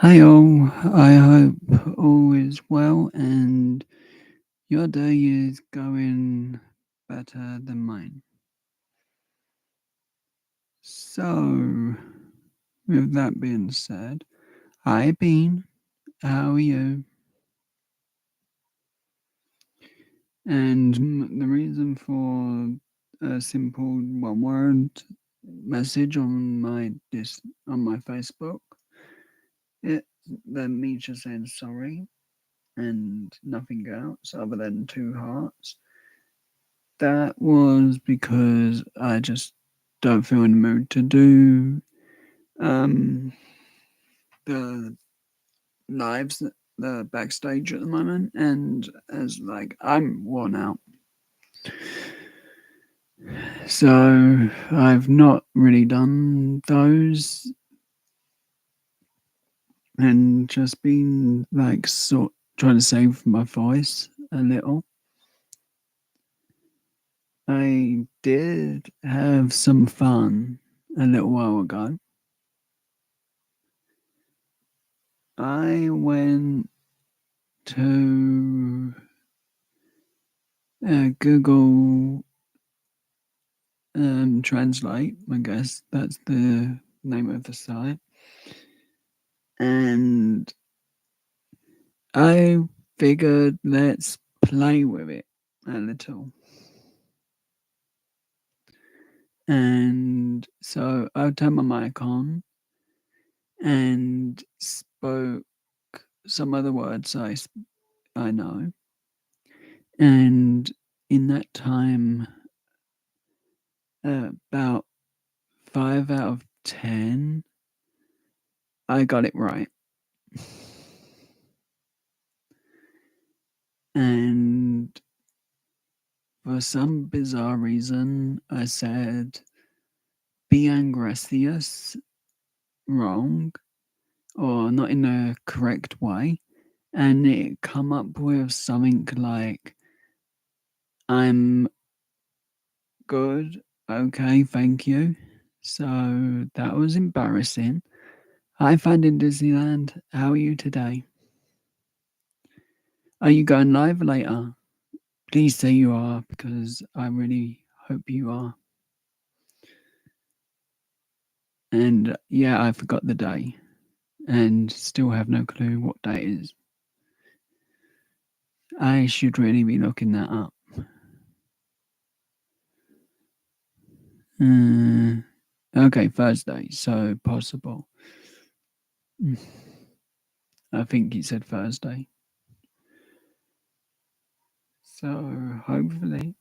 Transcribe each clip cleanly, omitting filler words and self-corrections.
Hi all, I hope all is well and your day is going better than mine. So, with that being said, hi Bean, how are you? And the reason for a simple one word message on my Facebook, it then me just saying sorry and nothing else other than two hearts. That was because I just don't feel in the mood to do um the lives, the backstage at the moment, and as like I'm worn out, so I've not really done those and just been like sort trying to save my voice a little. I did have some fun a little while ago. I went to Google Translate, I guess that's the name of the site, and I figured let's play with it a little. And so I turned my mic on and spoke some other words I know, and in that time, about 5 out of 10, I got it right. And for some bizarre reason, I said "Bien gracias" wrong or not in a correct way, and it come up with something like "I'm good, okay, thank you." So that was embarrassing. Hi, Finding Disneyland. How are you today? Are you going live later? Please say you are because I really hope you are. And yeah, I forgot the day and still have no clue what day it is. I should really be looking that up. Uh, okay, Thursday, so possible. Mm, I think he said Thursday. So hopefully.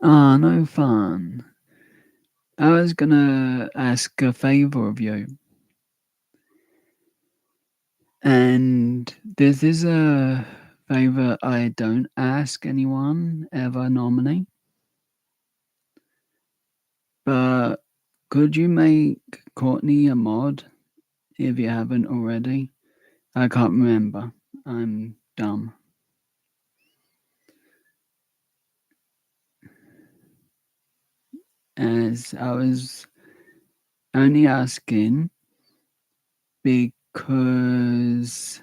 Ah, no fun. I was gonna ask a favor of you. And this is a favor I don't ask anyone ever normally. But could you make Courtney a mod if you haven't already? I can't remember. I'm dumb. As I was only asking because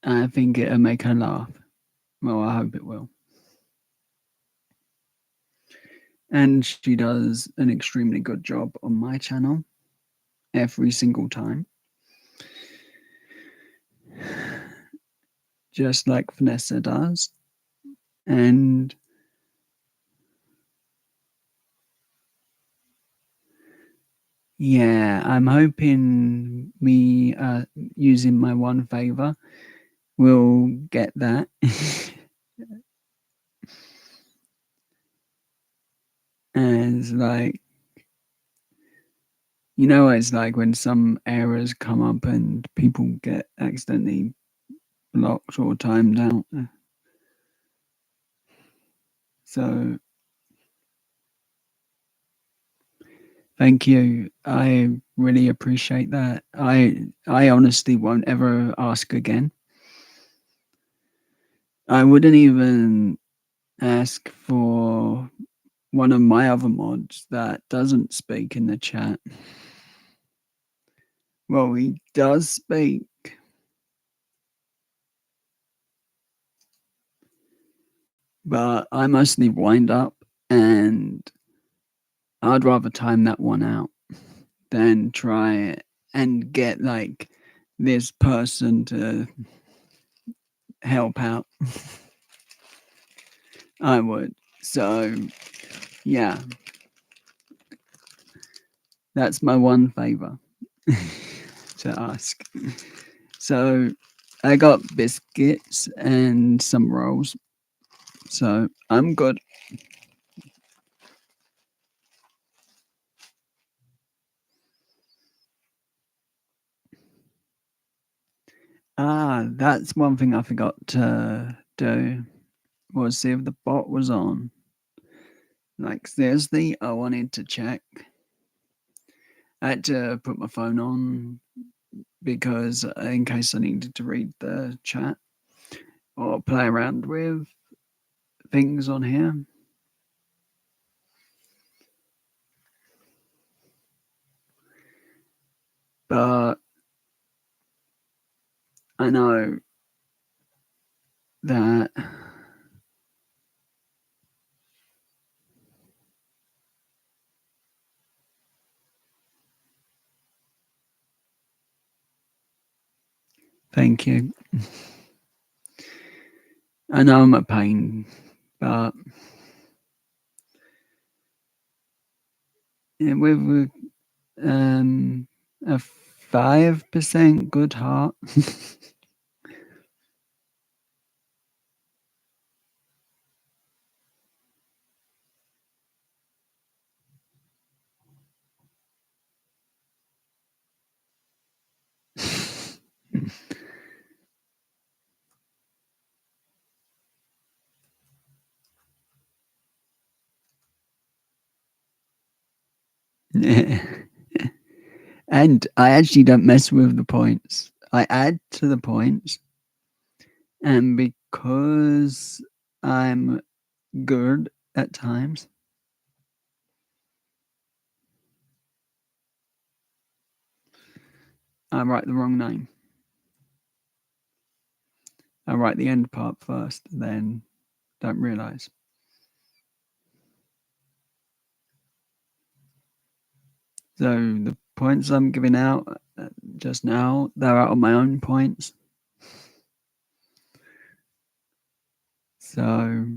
I think it'll make her laugh. Well, I hope it will. And she does an extremely good job on my channel every single time. Just like Vanessa does. And yeah, I'm hoping me using my one favor will get that. And it's like, it's like when some errors come up and people get accidentally blocked or timed out. So thank you. I really appreciate that. I honestly won't ever ask again. I wouldn't even ask for one of my other mods that doesn't speak in the chat. Well, he does speak, but I mostly wind up, and I'd rather time that one out than try and get like this person to help out. I would. So, yeah, that's my one favor to ask. So, I got biscuits and some rolls. So, I'm good. That's one thing I forgot to do was see if the bot was on. Like, seriously, I wanted to check. I had to put my phone on because in case I needed to read the chat or play around with things on here. But I know that thank you. I know I'm a pain, but with a 5% good heart. And I actually don't mess with the points. I add to the points, and because I'm good at times, I write the wrong name. I write the end part first, then don't realize. So the points I'm giving out just now, they're out of my own points. So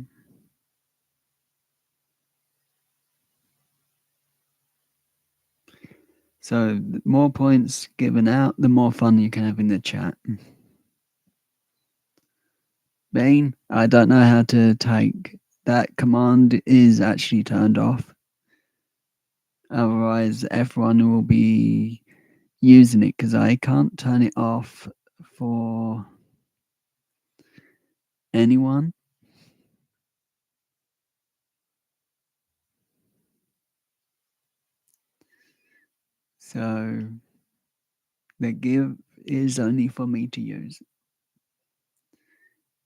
the more points given out, the more fun you can have in the chat. Bane, I don't know how to take that command is actually turned off. Otherwise, everyone will be using it because I can't turn it off for anyone. So the give is only for me to use.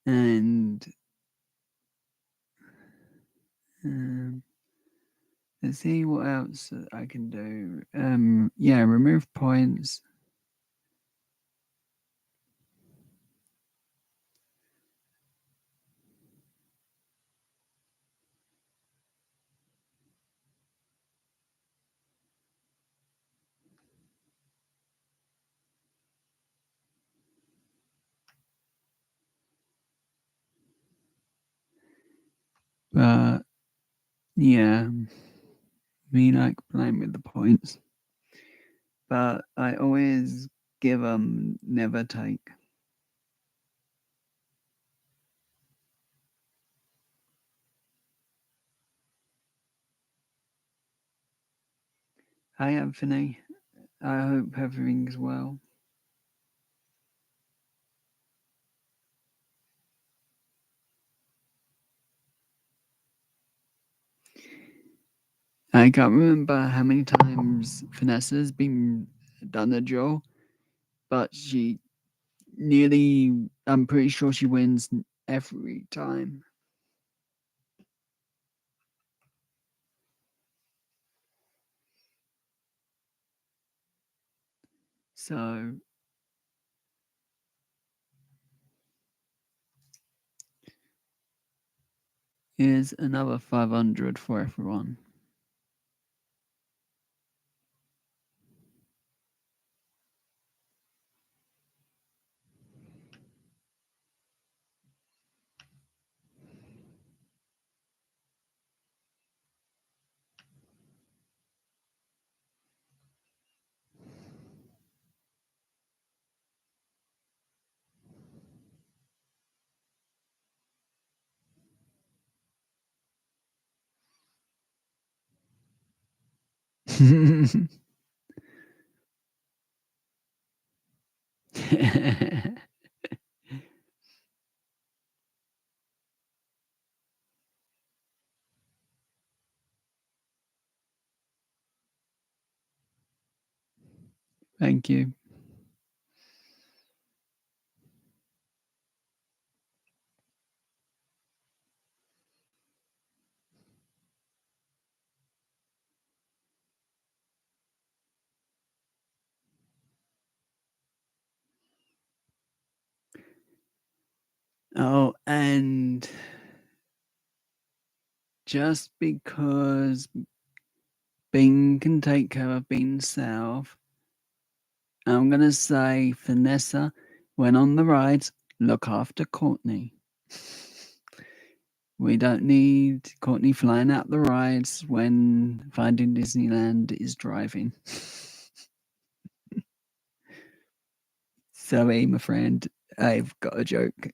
And let's see what else I can do. Yeah, remove points. But yeah, me like playing with the points. But I always give them, never take. Hi, Anthony. I hope everything's well. I can't remember how many times Vanessa's been done a draw, but she nearly, I'm pretty sure she wins every time. So here's another 500 for everyone. Thank you. Oh, and just because Bing can take care of Bean South, I'm going to say Vanessa, when on the rides, look after Courtney. We don't need Courtney flying out the rides when Finding Disneyland is driving. Sorry, my friend, I've got a joke.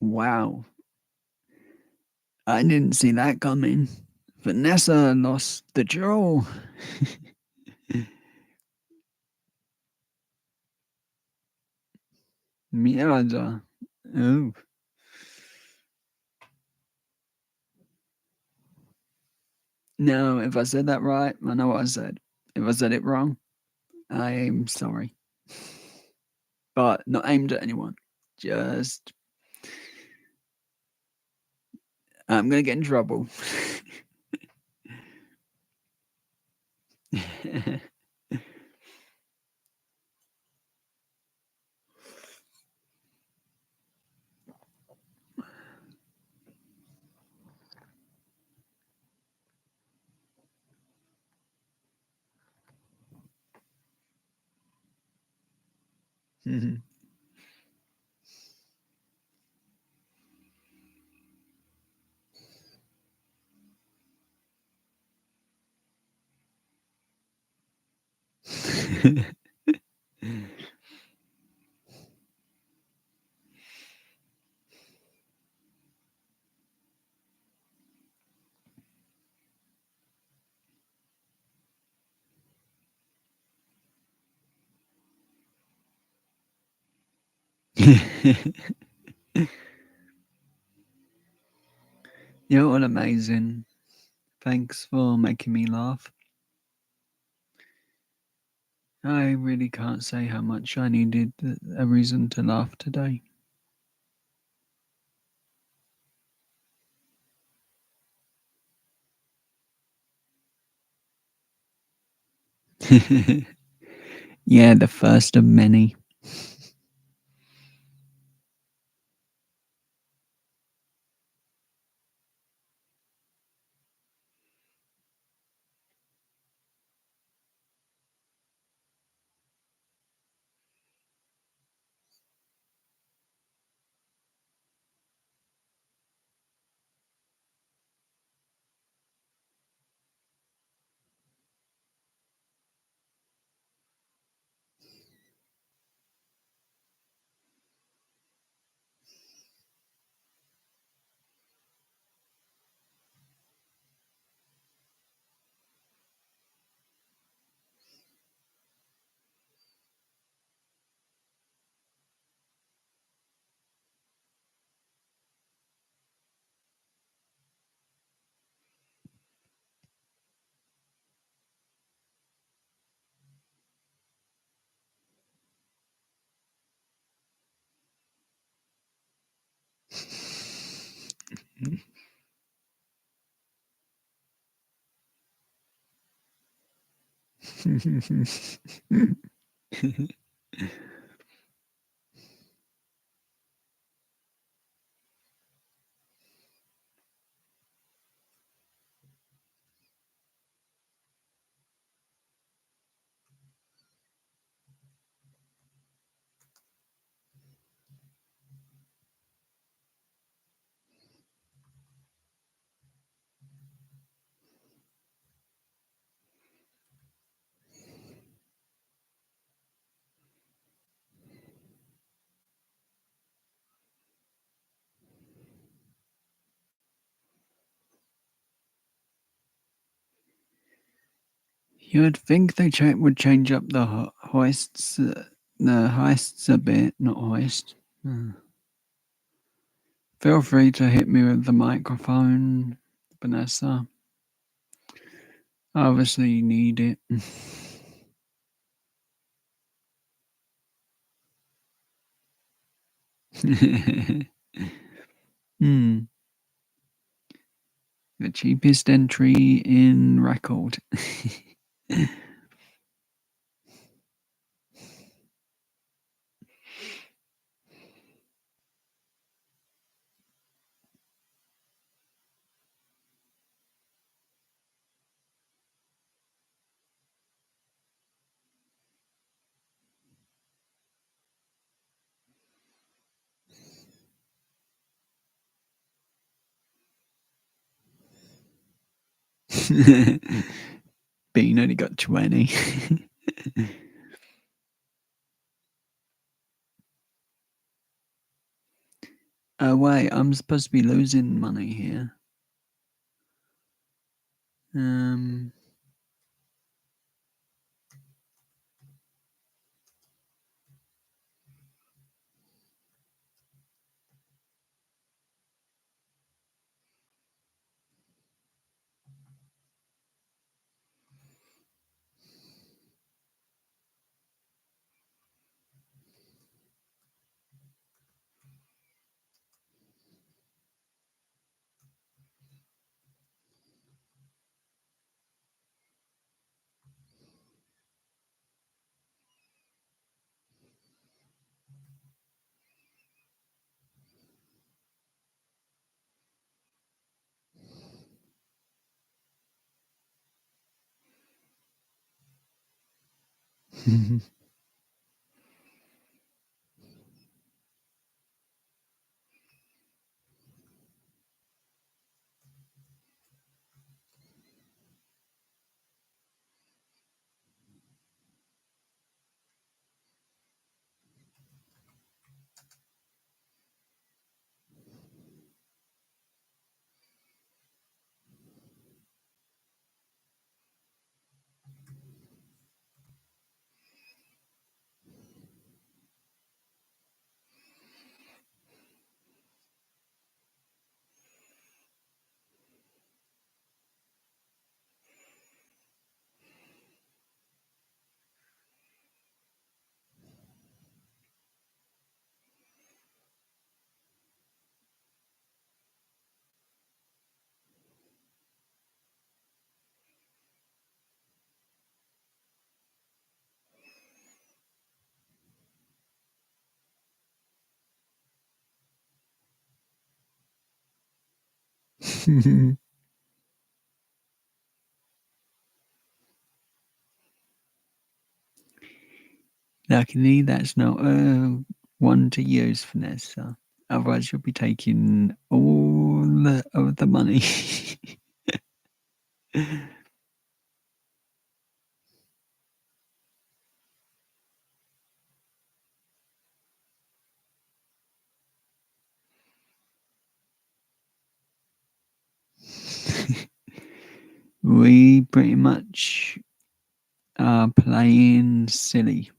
Wow, I didn't see that coming. Vanessa lost the draw. Mierda. Oh. No, if I said that right, I know what I said. If I said it wrong, I'm sorry. But not aimed at anyone. Just, I'm going to get in trouble. You're all amazing. Thanks for making me laugh. I really can't say how much I needed a reason to laugh today. Yeah, the first of many. You'd think they would change up the heists a bit, not hoist. Feel free to hit me with the microphone, Vanessa. I obviously need it. Hmm. The cheapest entry in record. Bean only got 20. Oh wait, I'm supposed to be losing money here. Um. Luckily, that's not one to use, Vanessa. Otherwise, you'll be taking all of the money. We pretty much are playing silly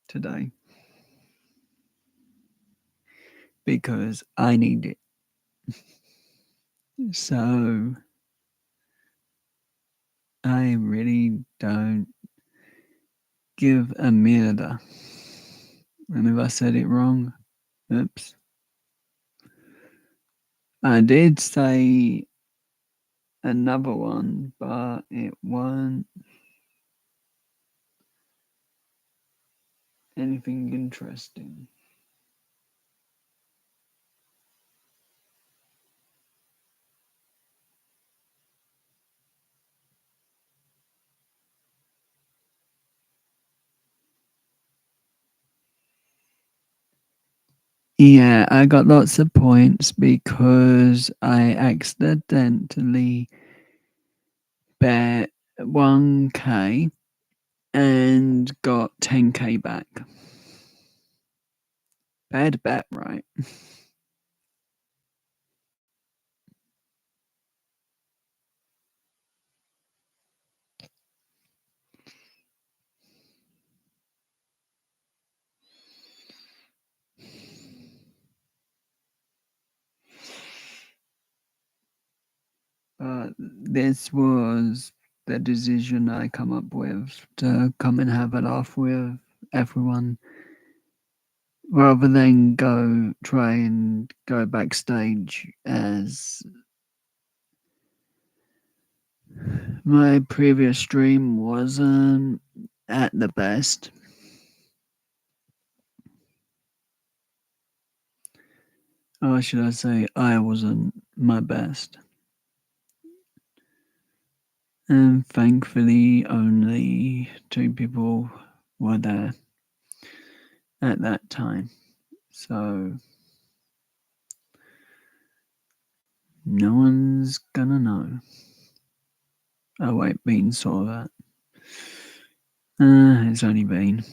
today because I need it. So I really don't give a mierda. And if I said it wrong, oops. I did say another one, but it wasn't anything interesting. Yeah, I got lots of points because I accidentally bet 1K and got 10K back. Bad bet, right? But this was the decision I come up with to come and have a laugh with everyone rather than go try and go backstage as my previous stream wasn't at the best. Or should I say, I wasn't my best. And thankfully, only 2 people were there at that time. So no one's gonna know. Oh, wait, Bean saw that. It's only Bean.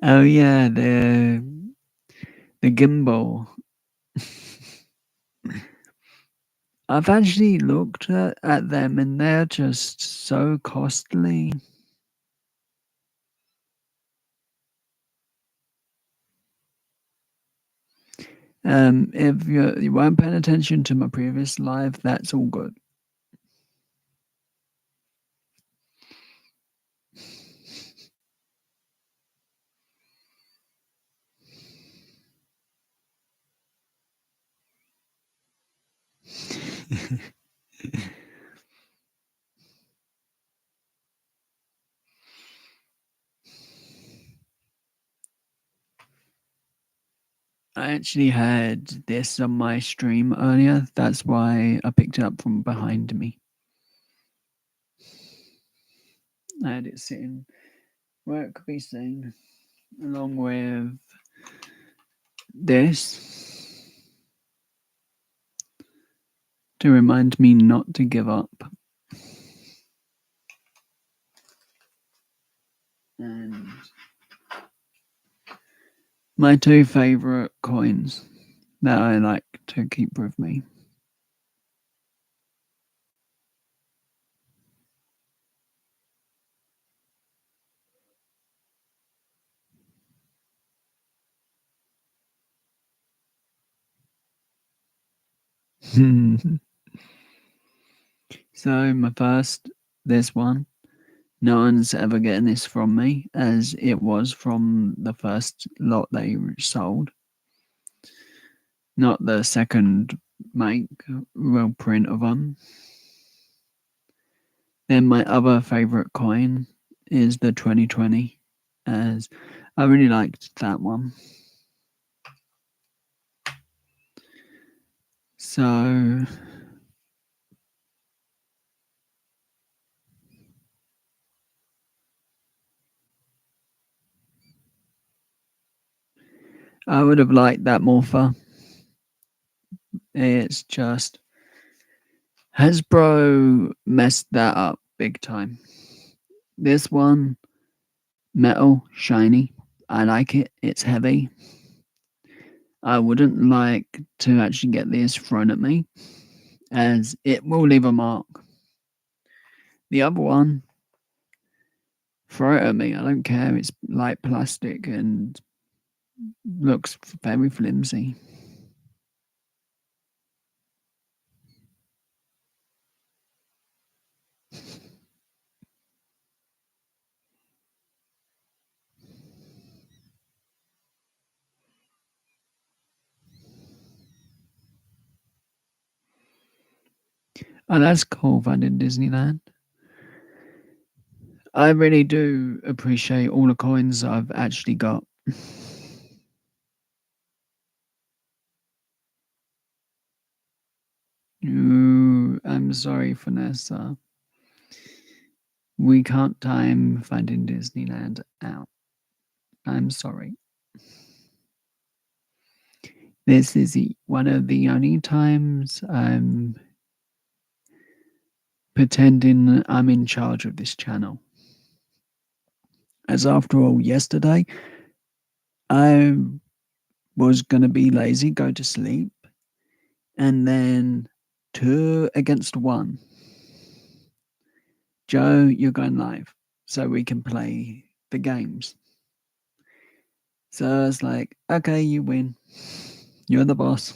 Oh yeah, the gimbal. I've actually looked at them and they're just so costly. If you weren't paying attention to my previous live, that's all good. I actually had this on my stream earlier. That's why I picked it up from behind me. I had it sitting where it could be seen, along with this to remind me not to give up. And my 2 favorite coins that I like to keep with me. So my first, this one. No one's ever getting this from me, as it was from the first lot they sold, not the second make real print of them. Then my other favorite coin is the 2020, as I really liked that one. So I would have liked that Morpher. It's just Hasbro messed that up big time. This one, metal, shiny. I like it. It's heavy. I wouldn't like to actually get this thrown at me, as it will leave a mark. The other one, throw it at me. I don't care. It's like plastic and looks very flimsy. Oh, that's cool, finding Disneyland. I really do appreciate all the coins I've actually got. Ooh, I'm sorry, Vanessa. We can't time Finding Disneyland out. I'm sorry. This is one of the only times I'm pretending I'm in charge of this channel. As after all, yesterday I was going to be lazy, go to sleep, and then 2 against 1. Joe, you're going live so we can play the games. So it's like, okay, you win. You're the boss.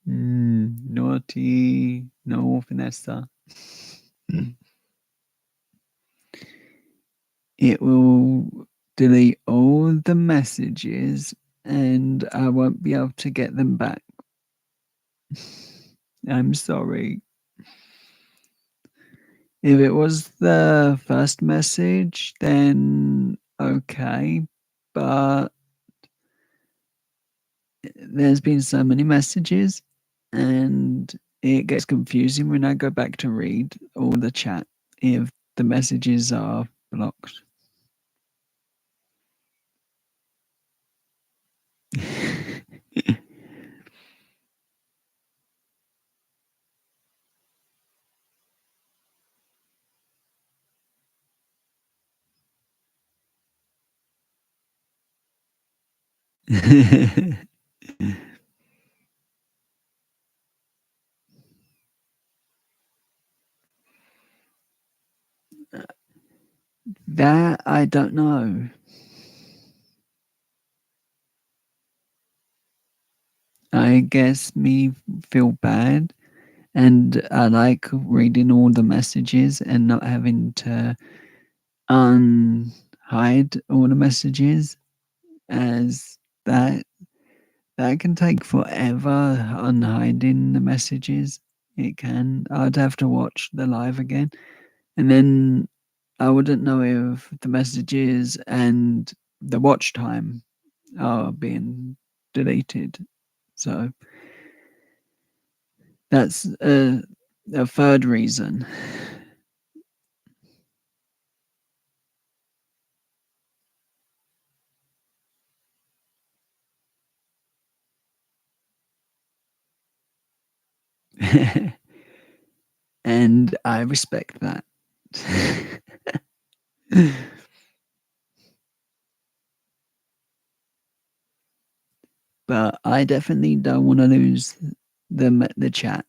Naughty. No, Vanessa. It will delete all the messages and I won't be able to get them back. I'm sorry. If it was the first message, then okay. But there's been so many messages and it gets confusing when I go back to read all the chat if the messages are blocked. That I don't know. I guess me feel bad, and I like reading all the messages and not having to unhide all the messages, as that can take forever unhiding the messages. It can. I'd have to watch the live again, and then I wouldn't know if the messages and the watch time are being deleted. So that's a third reason. And I respect that. But I definitely don't want to lose the chat.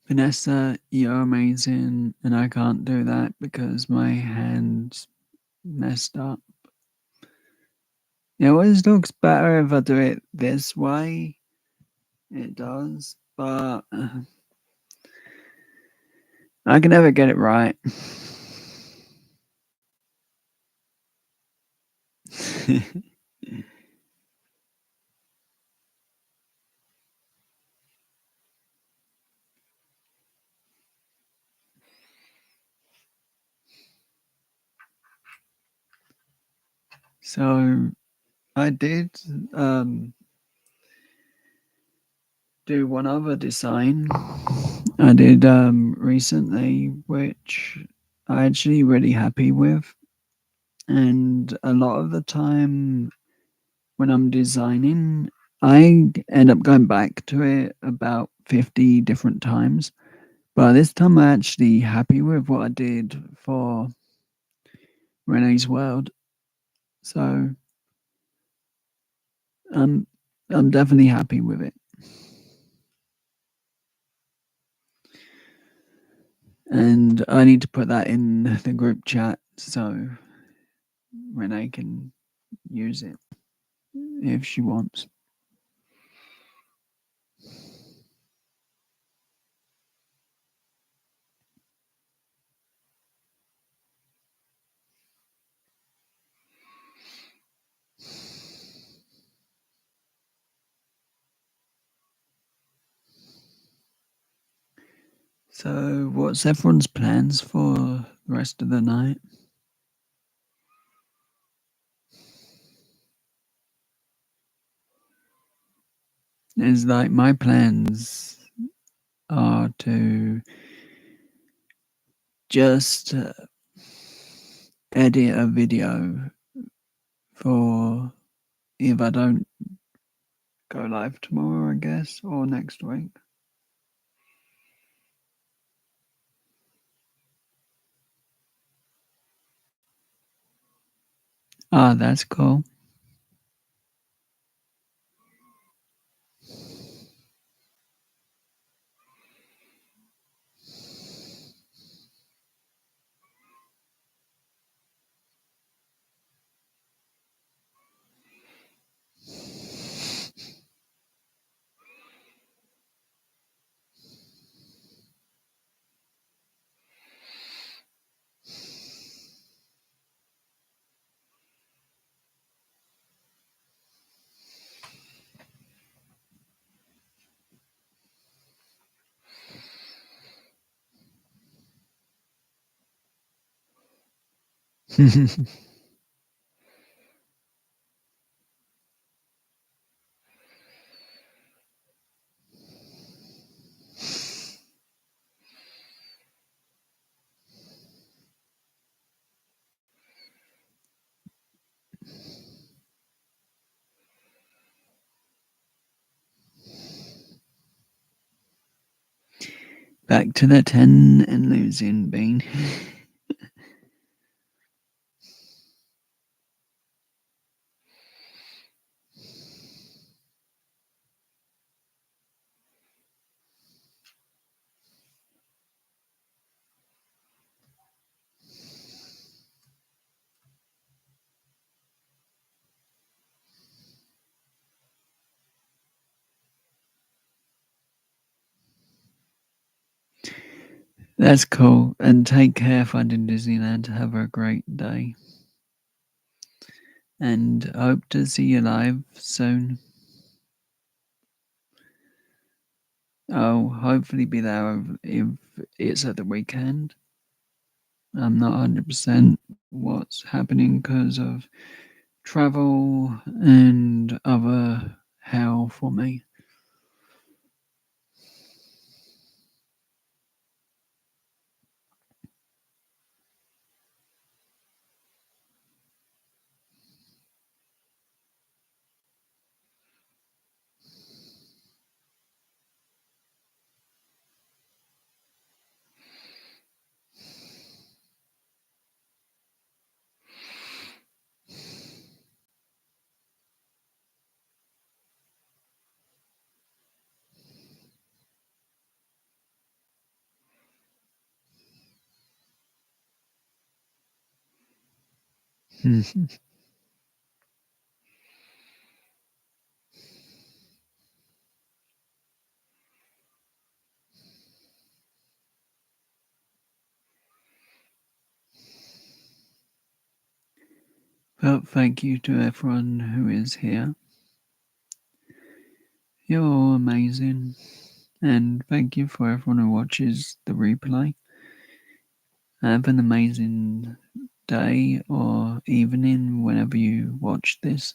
Vanessa, you're amazing, and I can't do that because my hand's messed up. It always looks better if I do it this way. It does, but I can never get it right. So I did um, do one other design I did recently, which I actually really happy with. And a lot of the time when I'm designing, I end up going back to it about 50 different times. But this time I'm actually happy with what I did for Renee's World. So I'm I'm definitely happy with it. And I need to put that in the group chat so Renee can use it if she wants. So, what's everyone's plans for the rest of the night? Is like my plans are to just edit a video for if I don't go live tomorrow, I guess, or next week. Ah, that's cool. Back to the 10 and losing Bean. That's cool. And take care, finding Disneyland. Have a great day. And hope to see you live soon. I'll hopefully be there if it's at the weekend. I'm not 100% what's happening because of travel and other hell for me. But thank you to everyone who is here. You're all amazing. And thank you for everyone who watches the replay. Have an amazing day or evening whenever you watch this.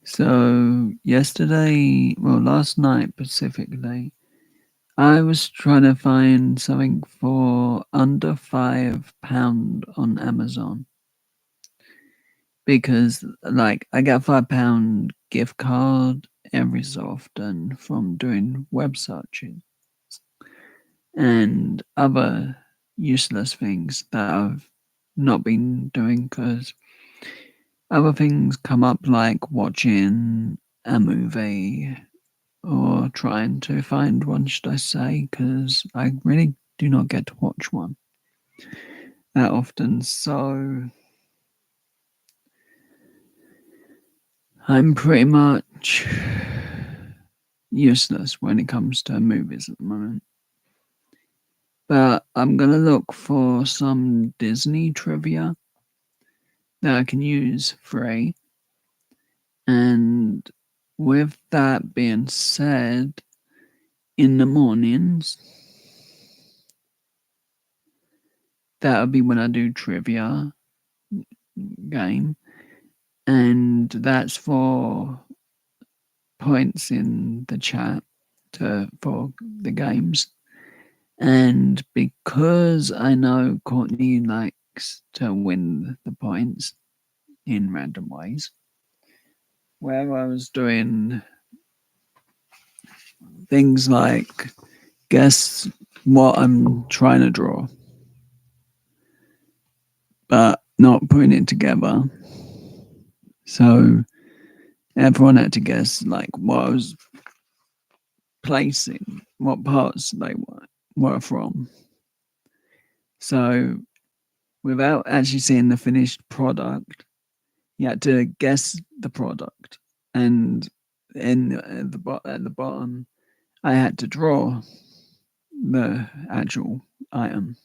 So last night specifically, I was trying to find something for under £5 on Amazon because, like, I get £5 gift card every so often from doing web searching and other useless things that I've not been doing because other things come up like watching a movie or trying to find one, should I say, because I really do not get to watch one that often. So I'm pretty much useless when it comes to movies at the moment. But I'm going to look for some Disney trivia that I can use free. And with that being said, in the mornings, that'll be when I do trivia game. And that's for points in the chat for the games. And because I know Courtney likes to win the points in random ways, where I was doing things like guess what I'm trying to draw, but not putting it together. So everyone had to guess like what I was placing, what parts they were from. So without actually seeing the finished product, you had to guess the product, and at the bottom, I had to draw the actual item.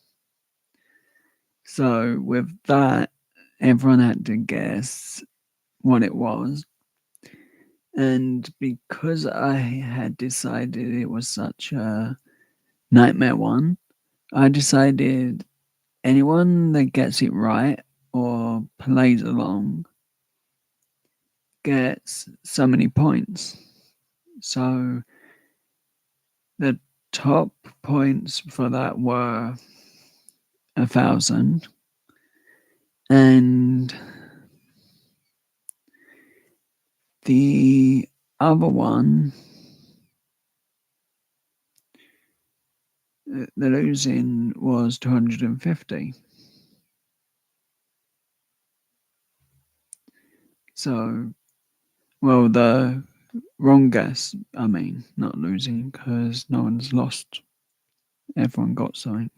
So with that, everyone had to guess what it was, and because I had decided it was such a nightmare one, I decided anyone that gets it right or plays along gets so many points. So the top points for that were 1,000, and the other one, the losing was 250. So, well, the wrong guess, I mean, not losing because no one's lost. Everyone got something.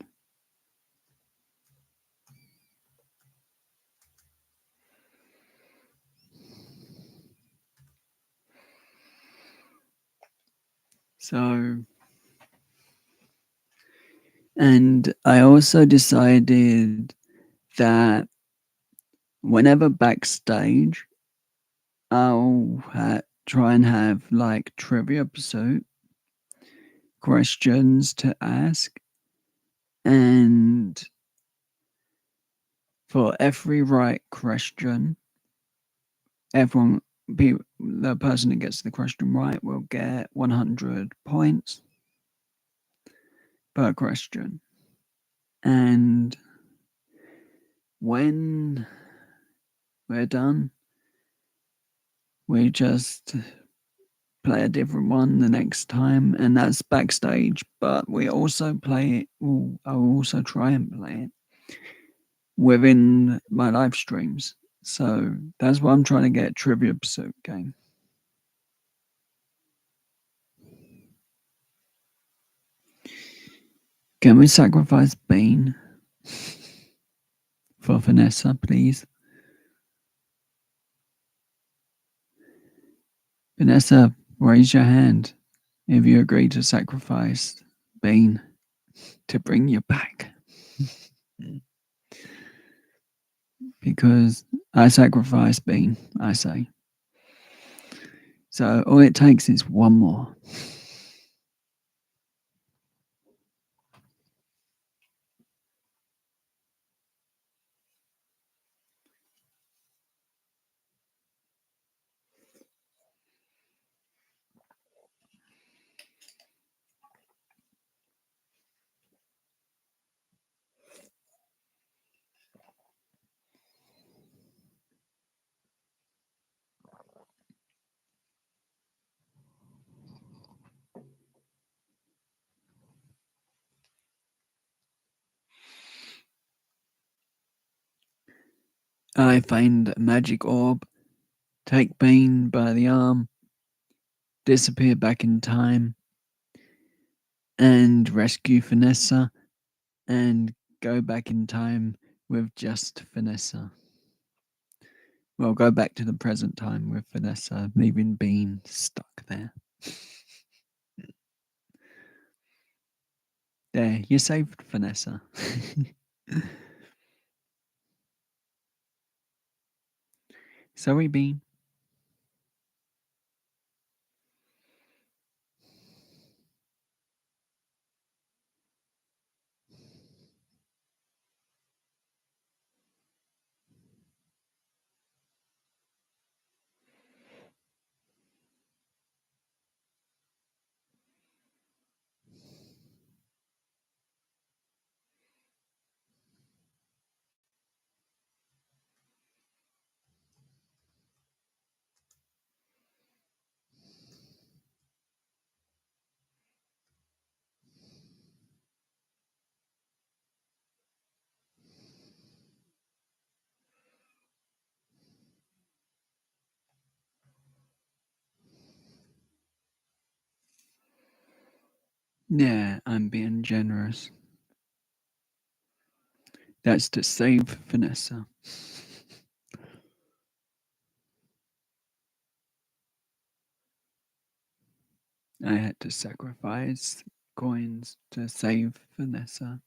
So, and I also decided that whenever backstage, I'll try and have like trivia pursuit questions to ask, and for every right question, everyone, the person that gets the question right will get 100 points per question. And when we're done, we just play a different one the next time, and that's backstage. But we also play it. Well, I'll also try and play it within my live streams. So that's what I'm trying to get, Trivia Pursuit game. Can we sacrifice Bean for Vanessa, please? Vanessa, raise your hand if you agree to sacrifice Bean to bring you back. because I sacrifice Bean, I say. So all it takes is one more. I find a magic orb, take Bean by the arm, disappear back in time, and rescue Vanessa, and go back in time with just Vanessa. Well, go back to the present time with Vanessa, leaving Bean stuck there. There, you saved Vanessa. Sorry, Bean. Yeah, I'm being generous. That's to save Vanessa. I had to sacrifice coins to save Vanessa.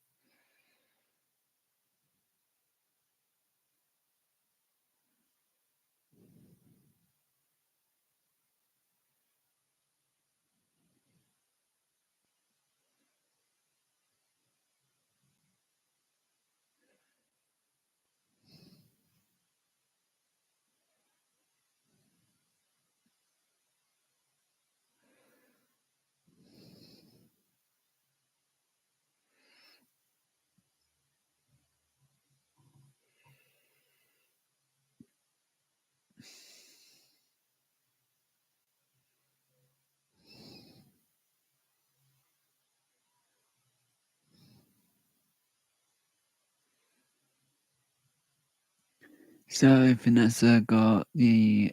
So Vanessa got the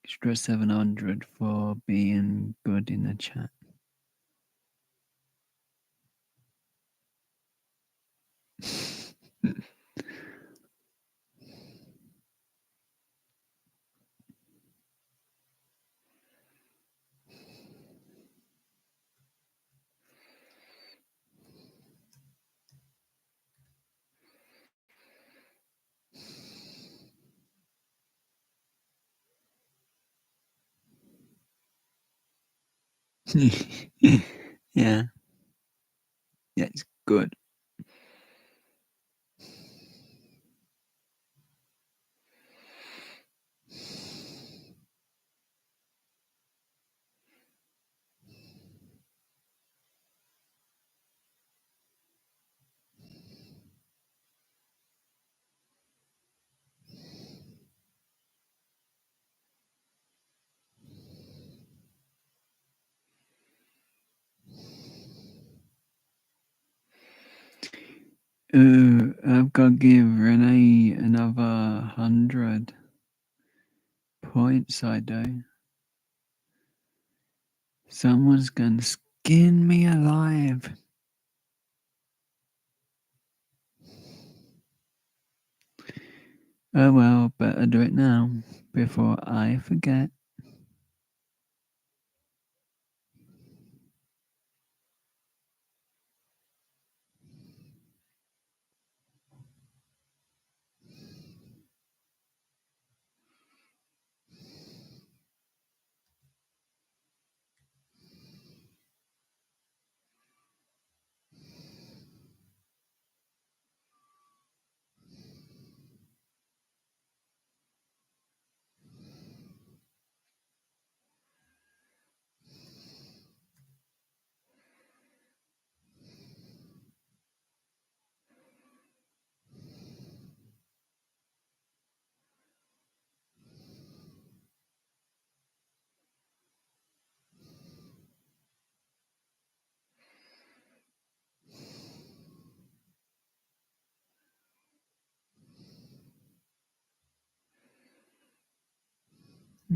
extra 700 for being good in the chat. Yeah, that's good. I've got to give Renee another 100 points, I do. Someone's gonna skin me alive. Oh well, better do it now before I forget.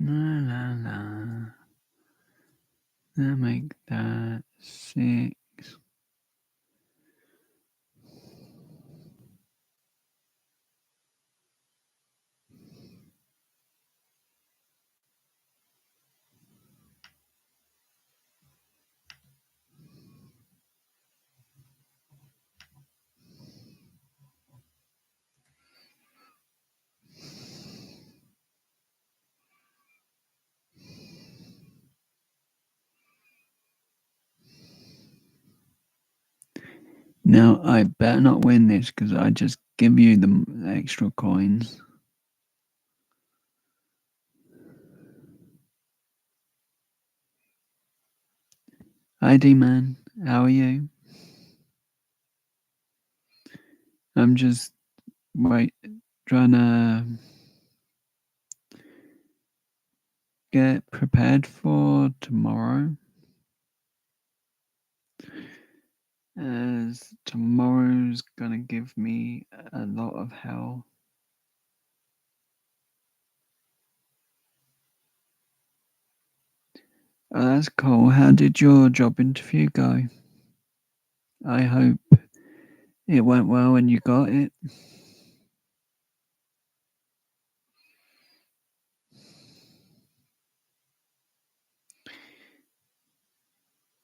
La la la. That make that 6. Now I better not win this because I just give you the extra coins. Hi D-Man, how are you? I'm just trying to get prepared for tomorrow. As tomorrow's gonna give me a lot of hell. Oh, that's cool. How did your job interview go? I hope it went well and you got it.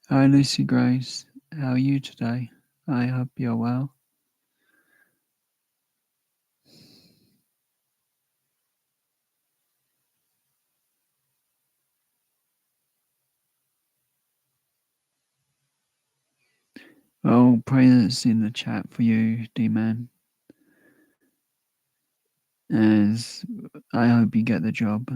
Hi, Lucy Grace. How are you today? I hope you're well. Oh, prayers in the chat for you, D-Man. As I hope you get the job.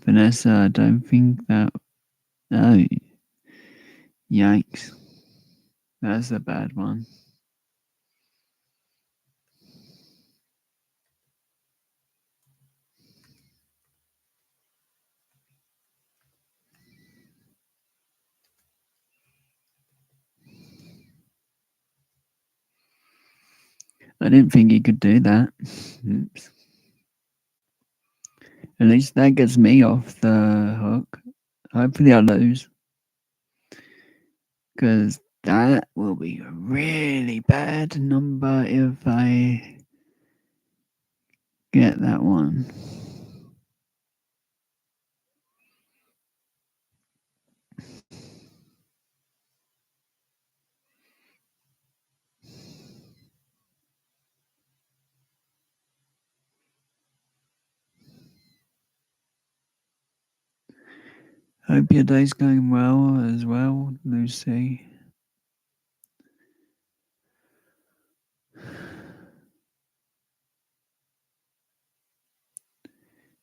Vanessa, I don't think that. Oh, yikes. That's a bad one. I didn't think he could do that. Oops. At least that gets me off the hook. Hopefully I lose. Because that will be a really bad number if I get that one. Hope your day's going well as well, Lucy.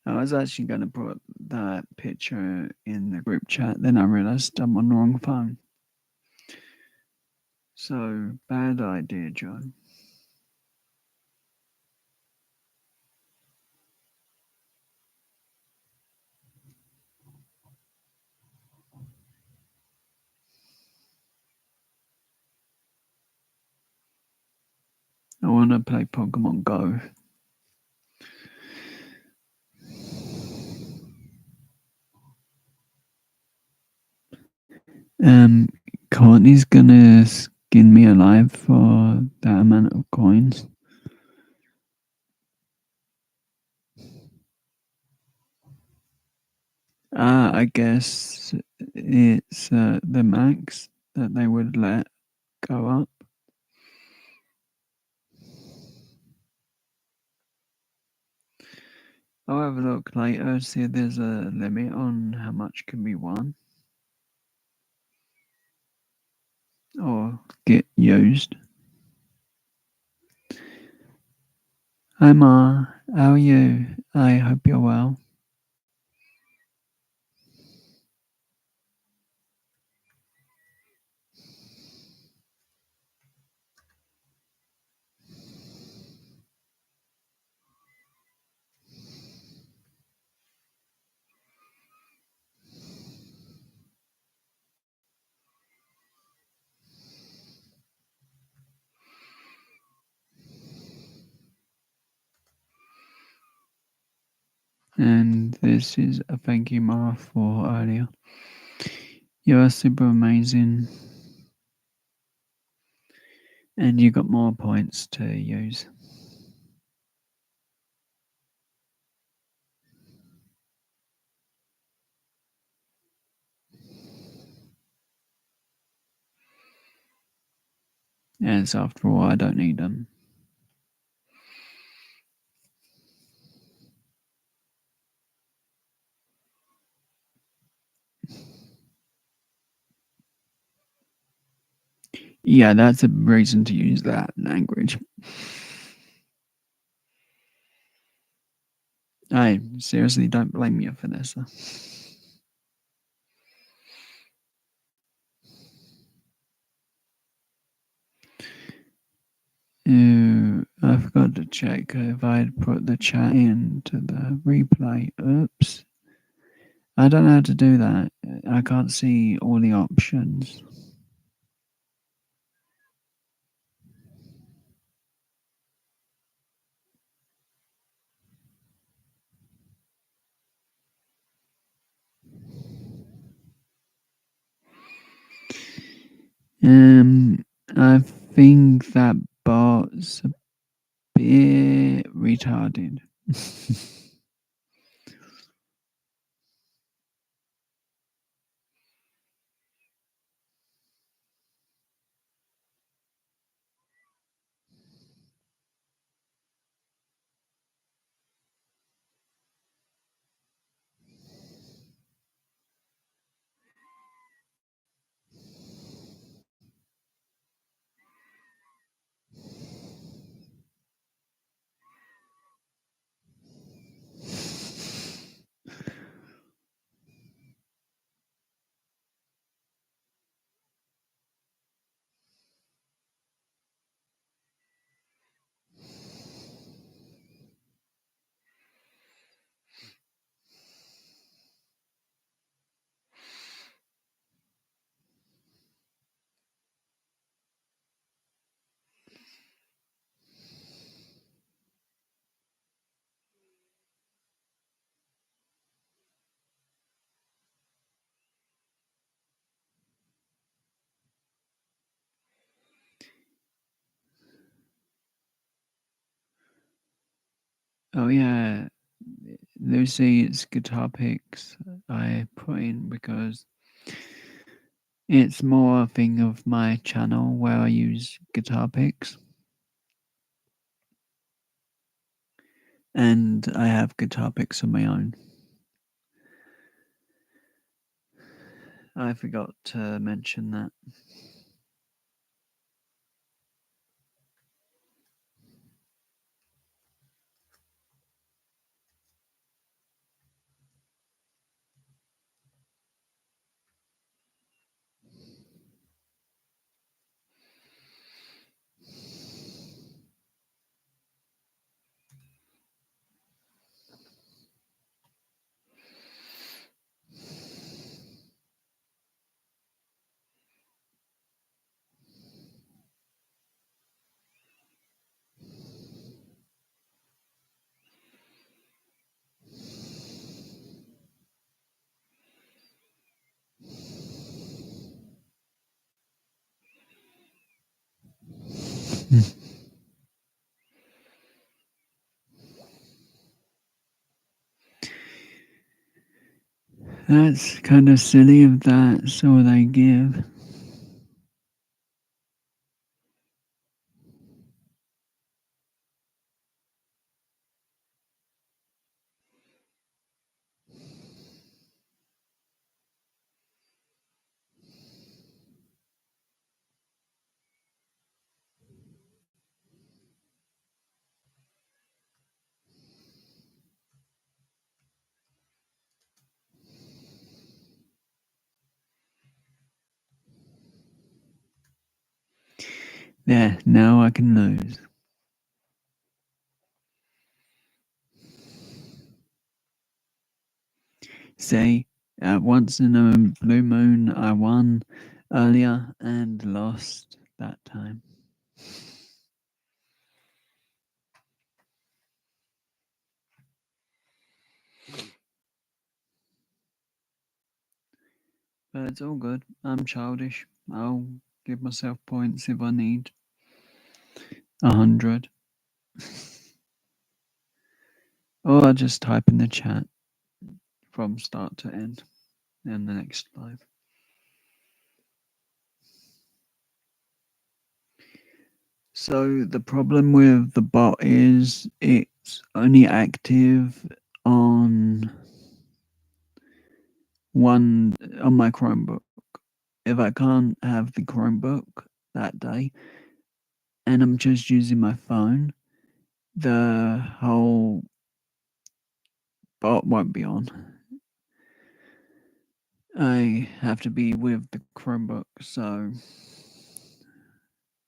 I was actually going to put that picture in the group chat, then I realized I'm on the wrong phone. So, bad idea, John. I want to play Pokemon Go. Courtney's gonna skin me alive for that amount of coins. I guess it's the max that they would let go up. I'll have a look later, see if there's a limit on how much can be won or get used. Hi Ma, how are you? I hope you're well. And this is a thank you, Mara, for earlier. You are super amazing, and you got more points to use. As after all, I don't need them. Yeah, that's a reason to use that language. I seriously don't blame you for this. I forgot to check if I'd put the chat into the replay. Oops. I don't know how to do that. I can't see all the options. I think that bot's a bit retarded. Oh yeah, Lucy, it's guitar picks I put in because it's more a thing of my channel where I use guitar picks. And I have guitar picks of my own. I forgot to mention that. That's kind of silly if that's all they give. Yeah, now I can lose. See, once in a blue moon, I won earlier and lost that time. but it's all good. I'm childish. I'll give myself points if I need 100. Or I'll just type in the chat from start to end in the next live. So the problem with the bot is it's only active on one on my Chromebook. If I can't have the Chromebook that day and I'm just using my phone, the whole bot won't be on. I have to be with the Chromebook, so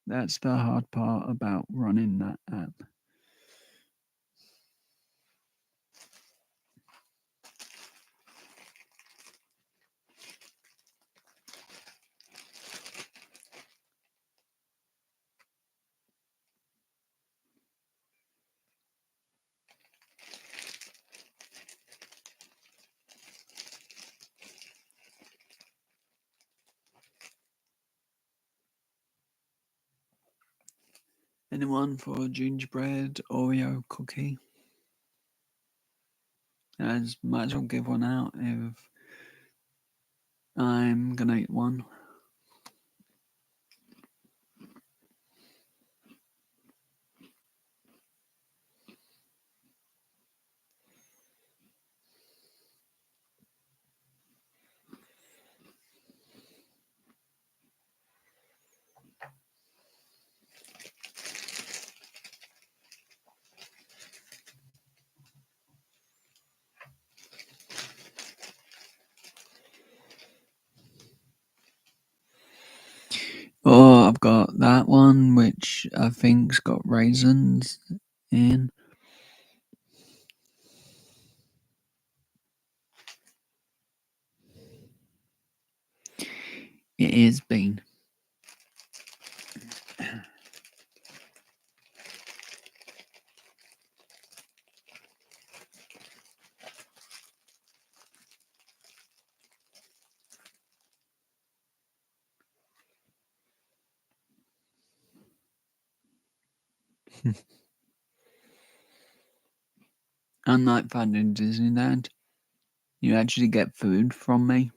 that's the hard part about running that app. Anyone for gingerbread Oreo cookie? I might as well give one out if I'm gonna eat one. Oh, I've got that one, which I think's got raisins in. It is bean. Unlike Finding Disneyland, you actually get food from me.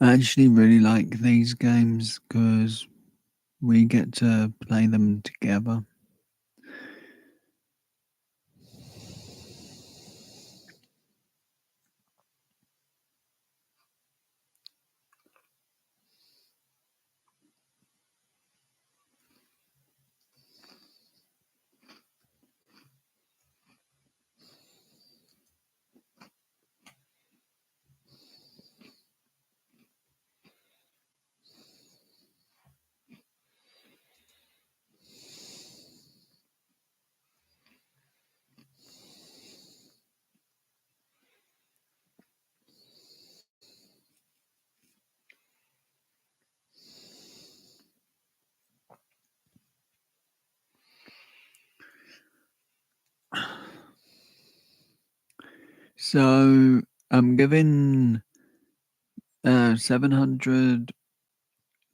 I actually really like these games because we get to play them together. So I'm giving 700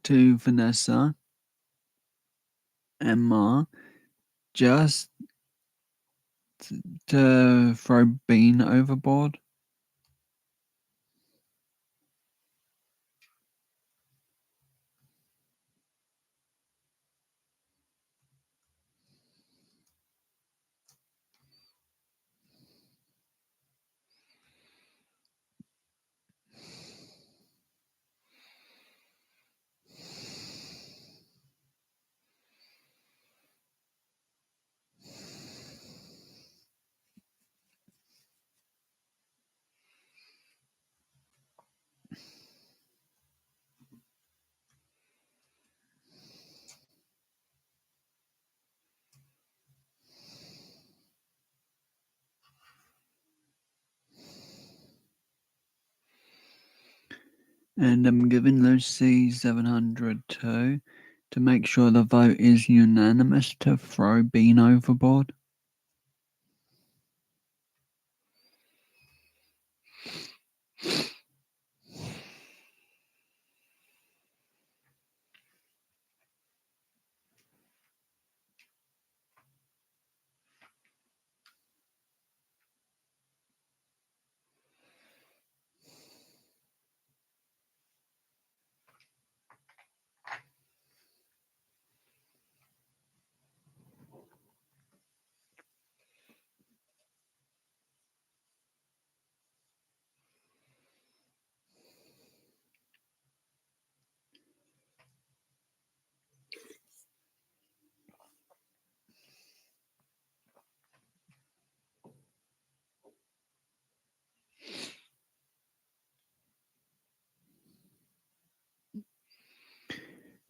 to Vanessa and Ma just to throw Bean overboard. And I'm giving Lucy 700 too to make sure the vote is unanimous to throw Bean overboard.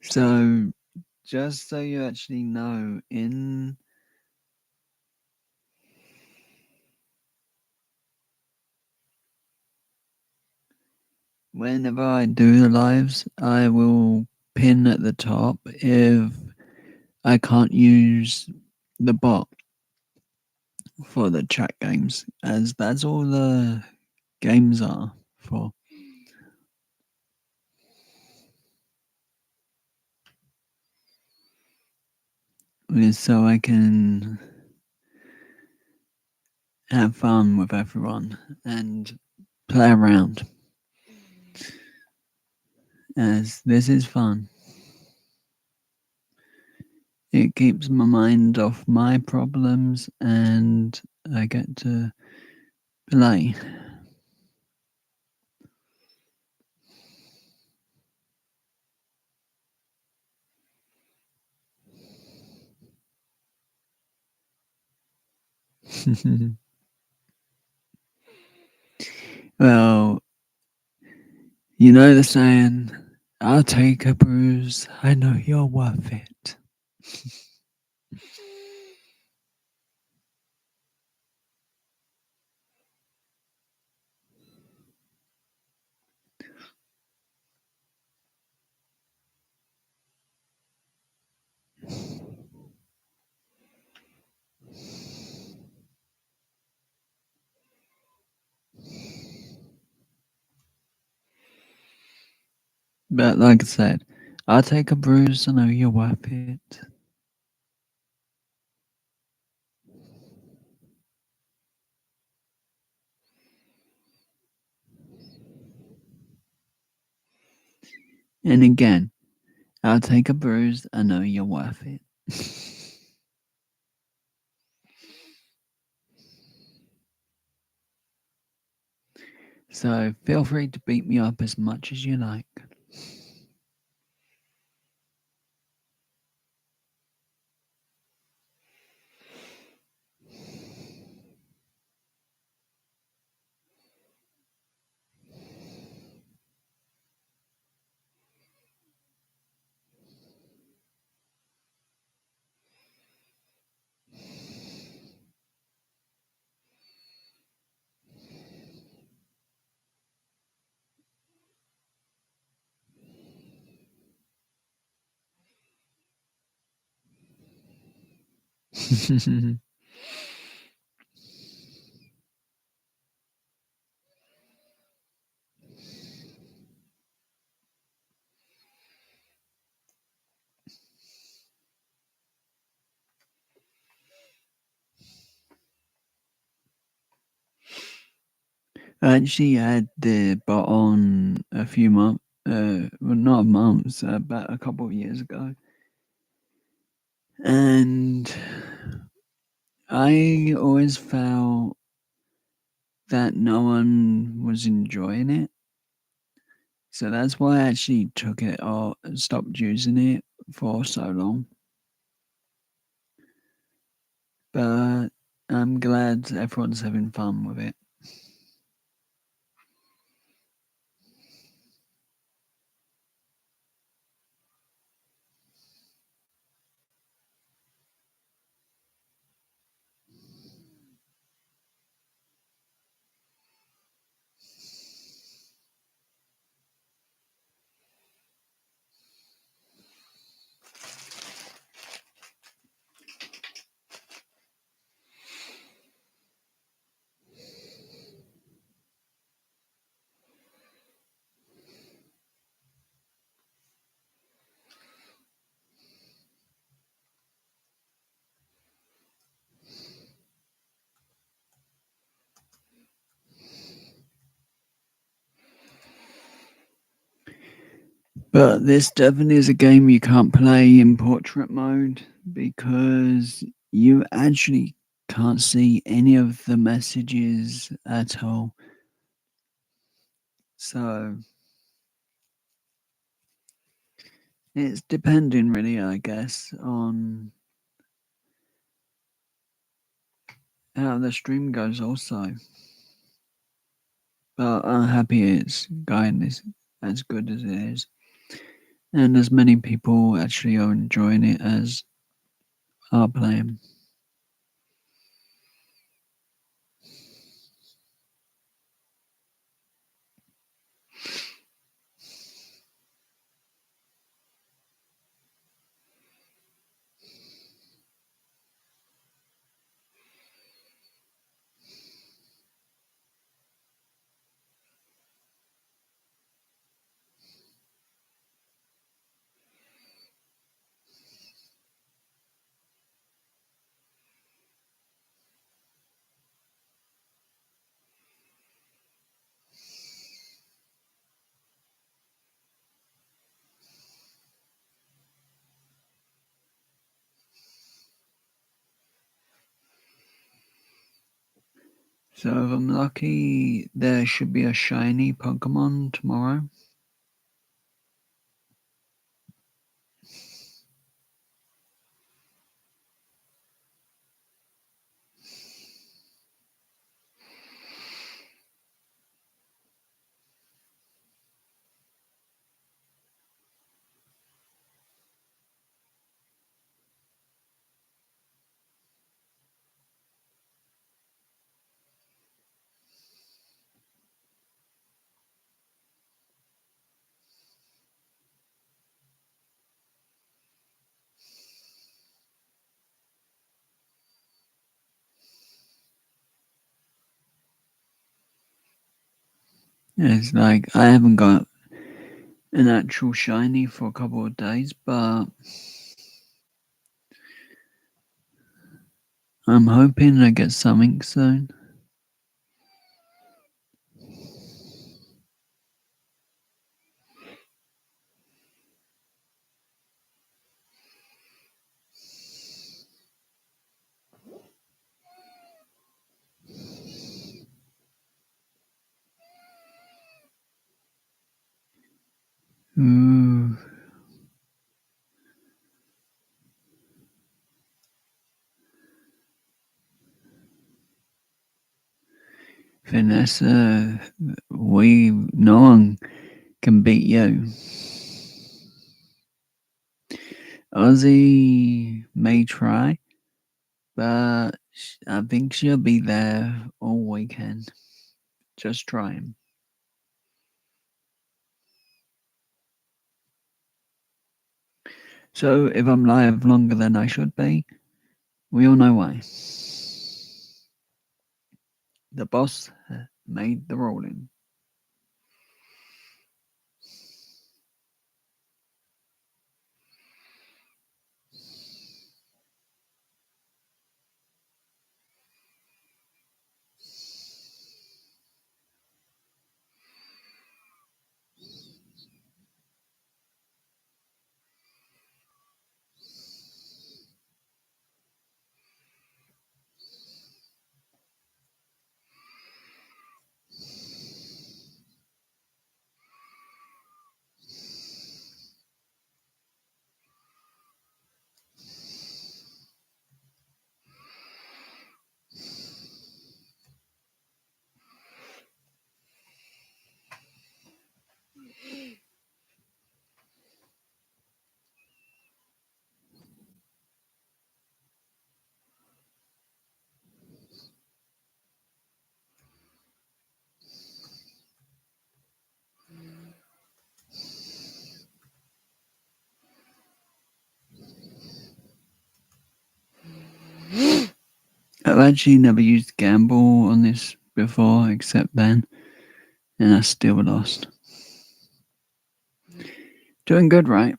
So, just so you actually know, whenever I do the lives, I will pin at the top if I can't use the bot for the chat games, as that's all the games are for. Is so I can have fun with everyone and play around, as this is fun. It keeps my mind off my problems and I get to play. Well, you know the saying, I'll take a bruise, I know you're worth it. But like I said, I'll take a bruise, I know you're worth it. And again, I'll take a bruise. I know you're worth it. So feel free to beat me up as much as you like. I actually had the bot on a few months, well, not months, about a couple of years ago. And I always felt that no one was enjoying it. So that's why I actually took it or stopped using it for so long. But I'm glad everyone's having fun with it. But this definitely is a game you can't play in portrait mode because you actually can't see any of the messages at all. So it's depending really, I guess, on how the stream goes also. But I'm happy it's going as good as it is. And as many people actually are enjoying it as are playing. So if I'm lucky, there should be a shiny Pokemon tomorrow. It's like I haven't got an actual shiny for a couple of days, but I'm hoping I get something soon. Ooh. Vanessa, no one can beat you. Ozzy may try, but I think she'll be there all weekend. Just try him. So if I'm live longer than I should be, we all know why. The boss made the ruling. I've actually never used gamble on this before, except then, and I still lost. Doing good, right?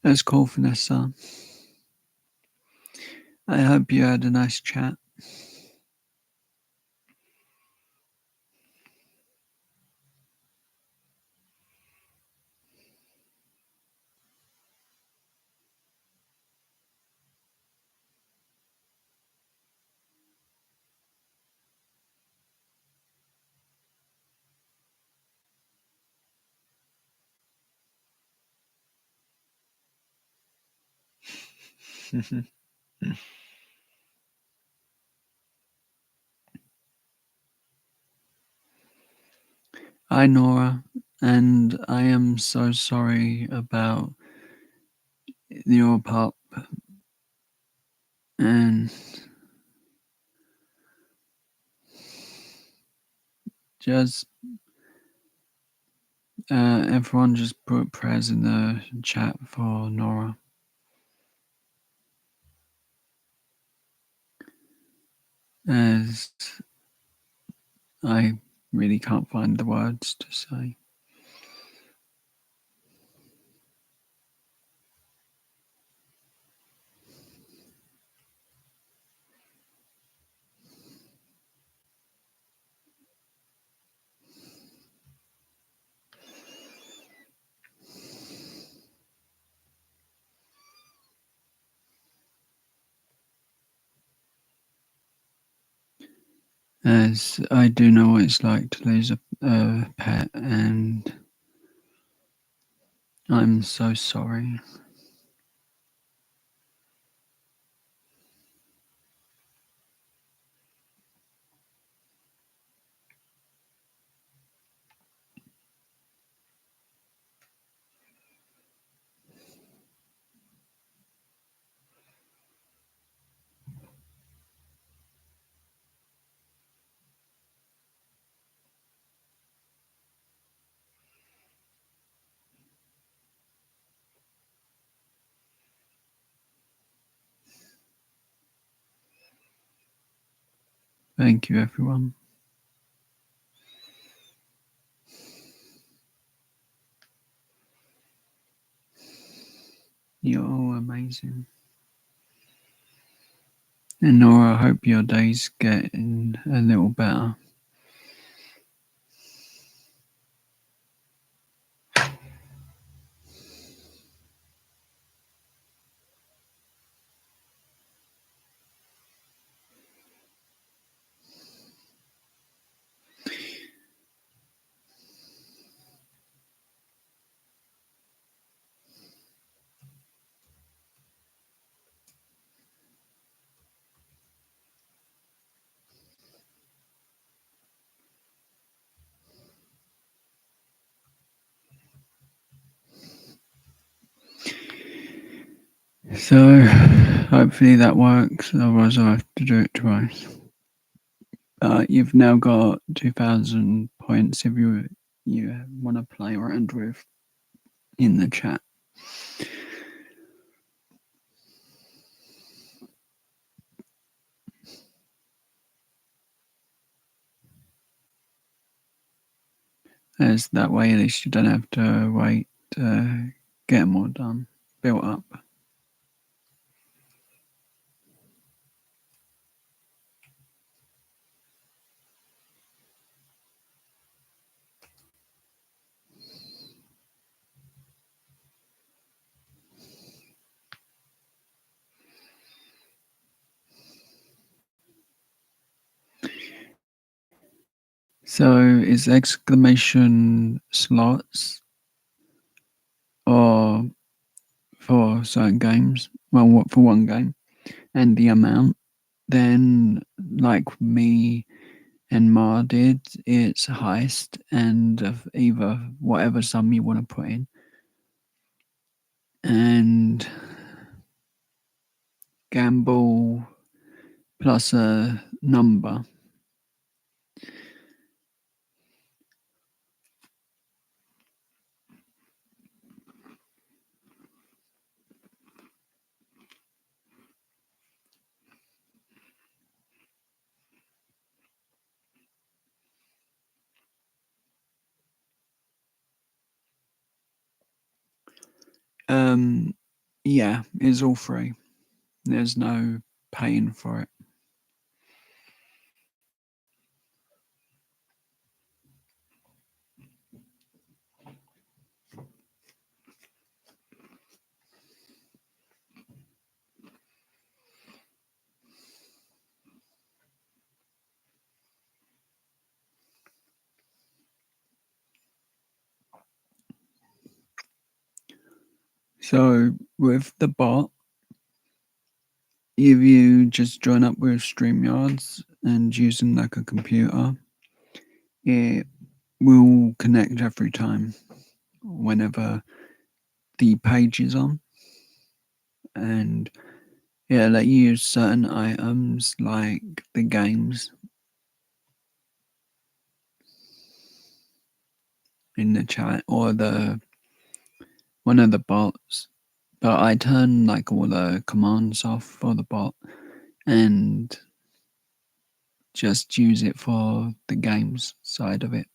That's cool, Vanessa. I hope you had a nice chat. Hi, Nora, and I am so sorry about your pup, and just everyone just put prayers in the chat for Nora, as I really can't find the words to say. as I do know what it's like to lose a pet, and I'm so sorry. Thank you, everyone. You're all amazing. And Nora, I hope your day's getting a little better. So, hopefully that works, otherwise I'll have to do it twice. You've now got 2,000 points if you want to play around with in the chat. As that way, at least you don't have to wait to get them all done, built up. So, is exclamation slots or for certain games? Well, for one game, and the amount. Then, like me and Ma did, it's heist and of either whatever sum you want to put in, and gamble plus a number. Um, yeah, it's all free. There's no paying for it. So with the bot, if you just join up with StreamYards and using like a computer, it will connect every time whenever the page is on, and yeah, let you use certain items like the games in the chat or the one of the bots. But I turn like all the commands off for the bot and just use it for the games side of it.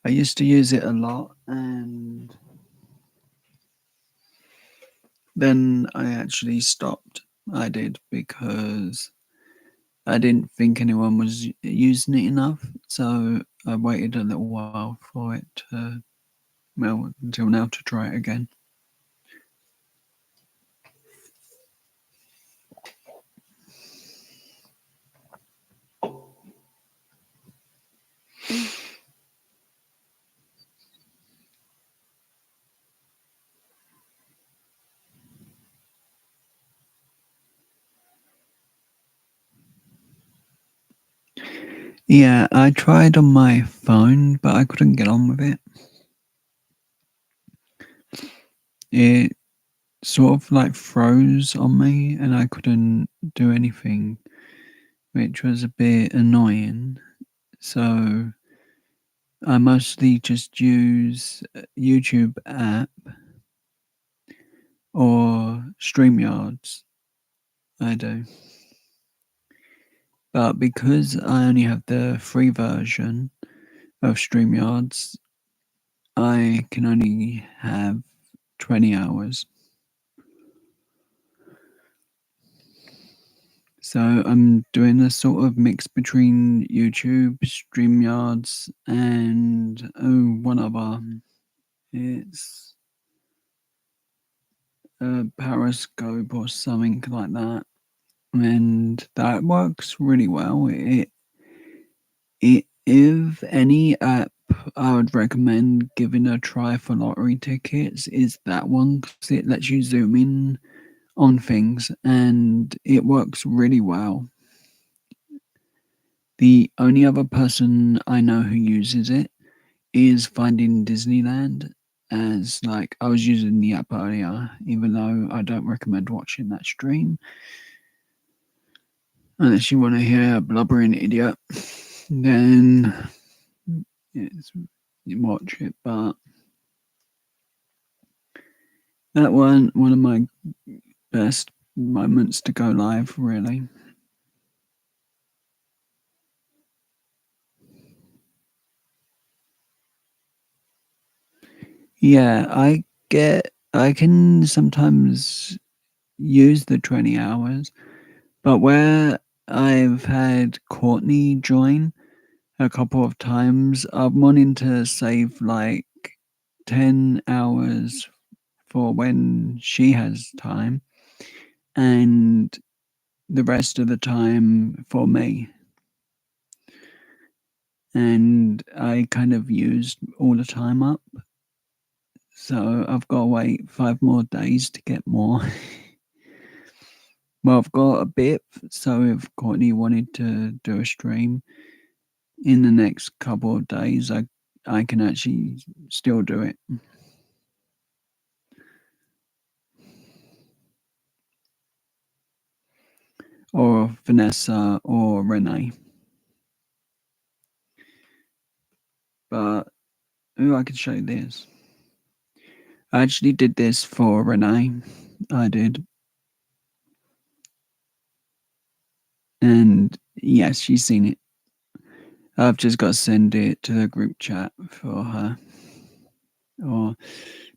I used to use it a lot, and then I actually stopped. I did because I didn't think anyone was using it enough, so I waited a little while for it to, well, until now to try it again. Yeah, I tried on my phone, but I couldn't get on with it. It sort of like froze on me and I couldn't do anything, which was a bit annoying. So I mostly just use YouTube app or StreamYards. I do. But because I only have the free version of StreamYards, I can only have 20 hours. So I'm doing a sort of mix between YouTube, StreamYards, and one other. It's a Periscope or something like that, and that works really well. If any app I would recommend giving a try for lottery tickets is that one because it lets you zoom in on things and it works really well. The only other person I know who uses it is Finding Disneyland. As like I was using the app earlier, even though I don't recommend watching that stream unless you want to hear a blubbering idiot, then it's, you watch it. But that one of my best moments to go live, really. Yeah, I can sometimes use the 20 hours, but where I've had Courtney join a couple of times, I'm wanting to save like 10 hours for when she has time and the rest of the time for me. And I kind of used all the time up. So I've got to wait 5 more days to get more. Well, I've got a bit. So if Courtney wanted to do a stream in the next couple of days, I can actually still do it. Or Vanessa or Renee. But I can show you this. I actually did this for Renee. I did. And yes, she's seen it. I've just got to send it to the group chat for her or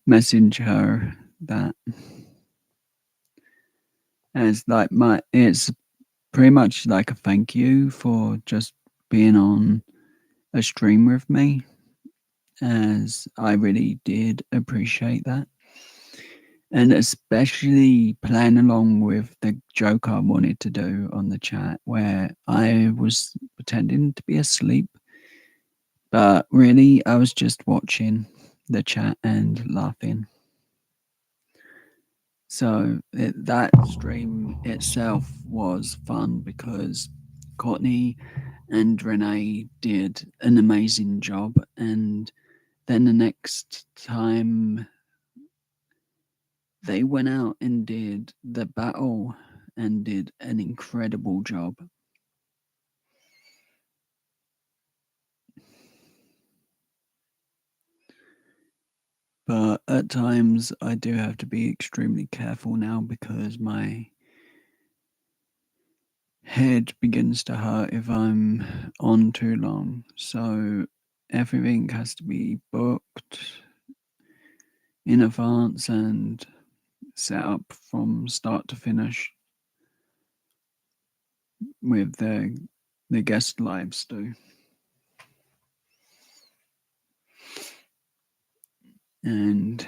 message her that as like it's pretty much like a thank you for just being on a stream with me, as I really did appreciate that. And especially playing along with the joke I wanted to do on the chat where I was pretending to be asleep, but really I was just watching the chat and laughing. So that stream itself was fun because Courtney and Renee did an amazing job. And then the next time they went out and did the battle and did an incredible job. But at times I do have to be extremely careful now because my head begins to hurt if I'm on too long. So everything has to be booked in advance and set up from start to finish with the guest lives too. And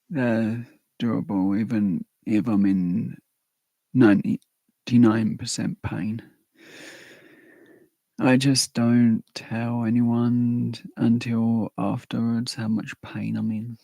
they're durable even if I'm in 99% pain. I just don't tell anyone until afterwards how much pain I'm in.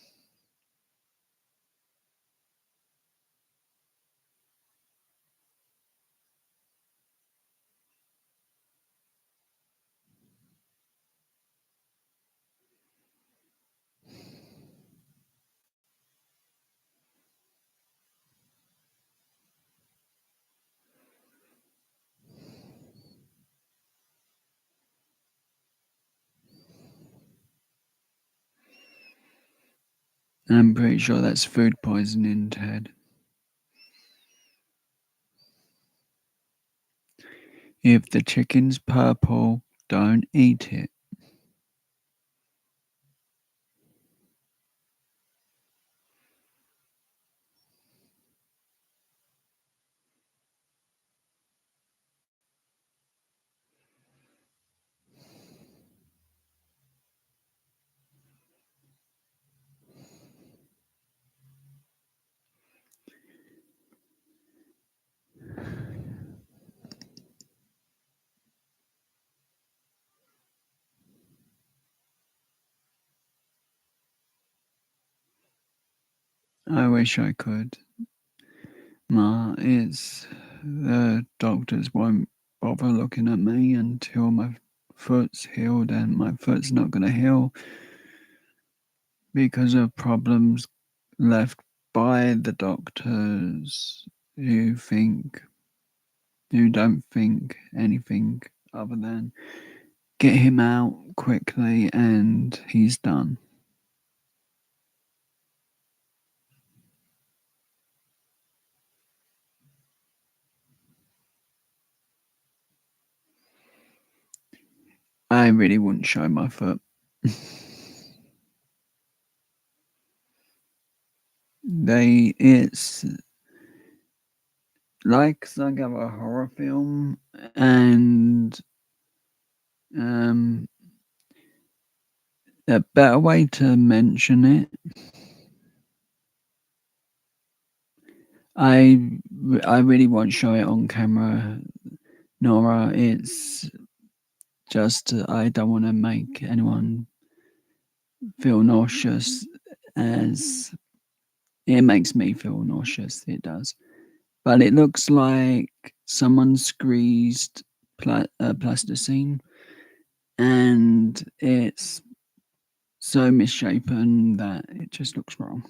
I'm pretty sure that's food poisoning, Ted. If the chicken's purple, don't eat it. I wish I could. Ma, it's the doctors won't bother looking at me until my foot's healed, and my foot's not going to heal because of problems left by the doctors who think, who don't think anything other than get him out quickly and he's done. I really wouldn't show my foot. It's like some kind of a horror film, and um, a better way to mention it, I I really won't show it on camera, Nora. It's just I don't want to make anyone feel nauseous, as it makes me feel nauseous. It does, but it looks like someone squeezed plasticine, and it's so misshapen that it just looks wrong.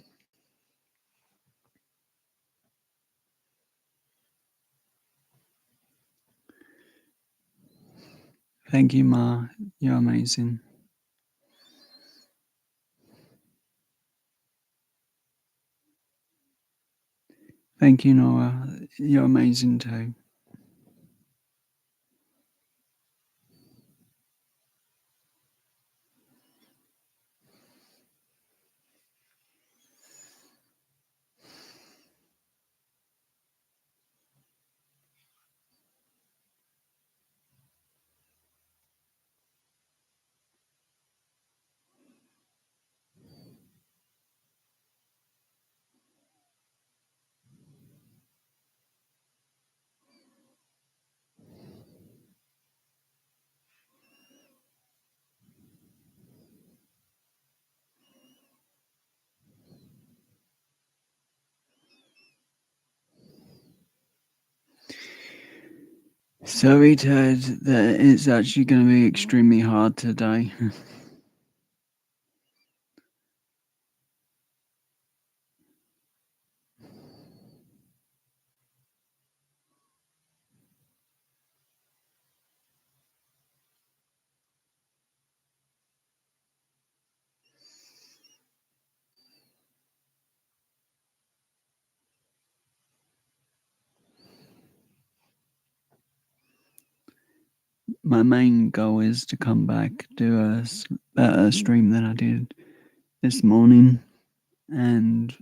Thank you, Ma. You're amazing. Thank you, Nora. You're amazing too. Sorry, Ted, that it's actually going to be extremely hard today. My main goal is to come back, do a better stream than I did this morning, and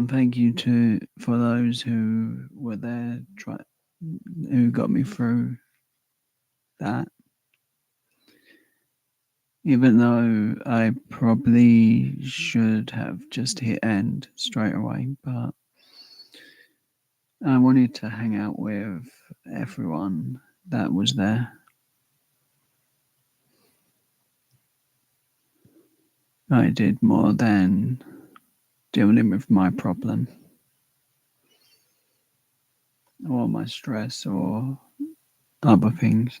thank you to for those who were there, who got me through that. Even though I probably should have just hit end straight away, but I wanted to hang out with everyone that was there. I did more than dealing with my problem or my stress or other things.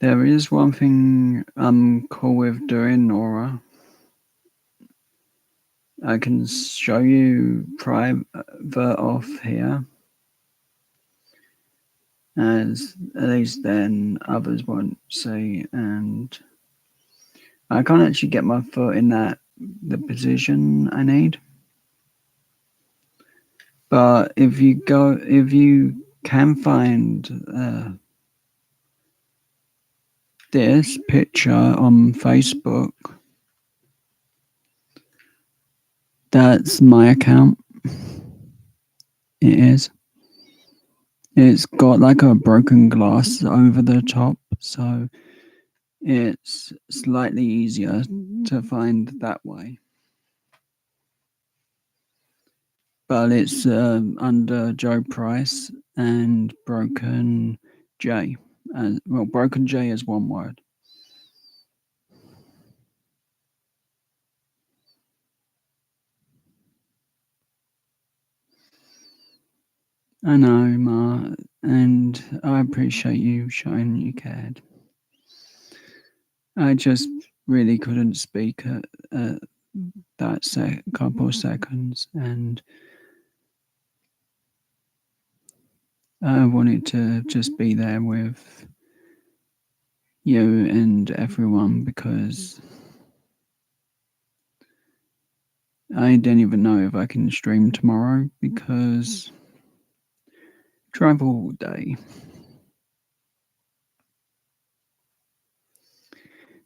There is one thing I'm cool with doing, Nora. I can show you private off here, as at least then others won't see, and I can't actually get my foot in the position I need. But if you can find this picture on Facebook, that's my account. It is. It's got like a broken glass over the top, so it's slightly easier to find that way. But it's under Joe Price and Broken J. Well, Broken J is one word. I know, Ma, and I appreciate you showing you cared. I just really couldn't speak at that couple seconds, and I wanted to just be there with you and everyone because I don't even know if I can stream tomorrow because travel all day.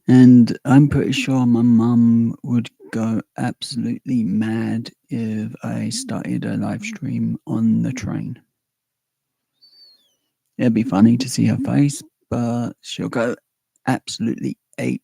And I'm pretty sure my mum would go absolutely mad if I started a live stream on the train. It'd be funny to see her face, but she'll go absolutely ape.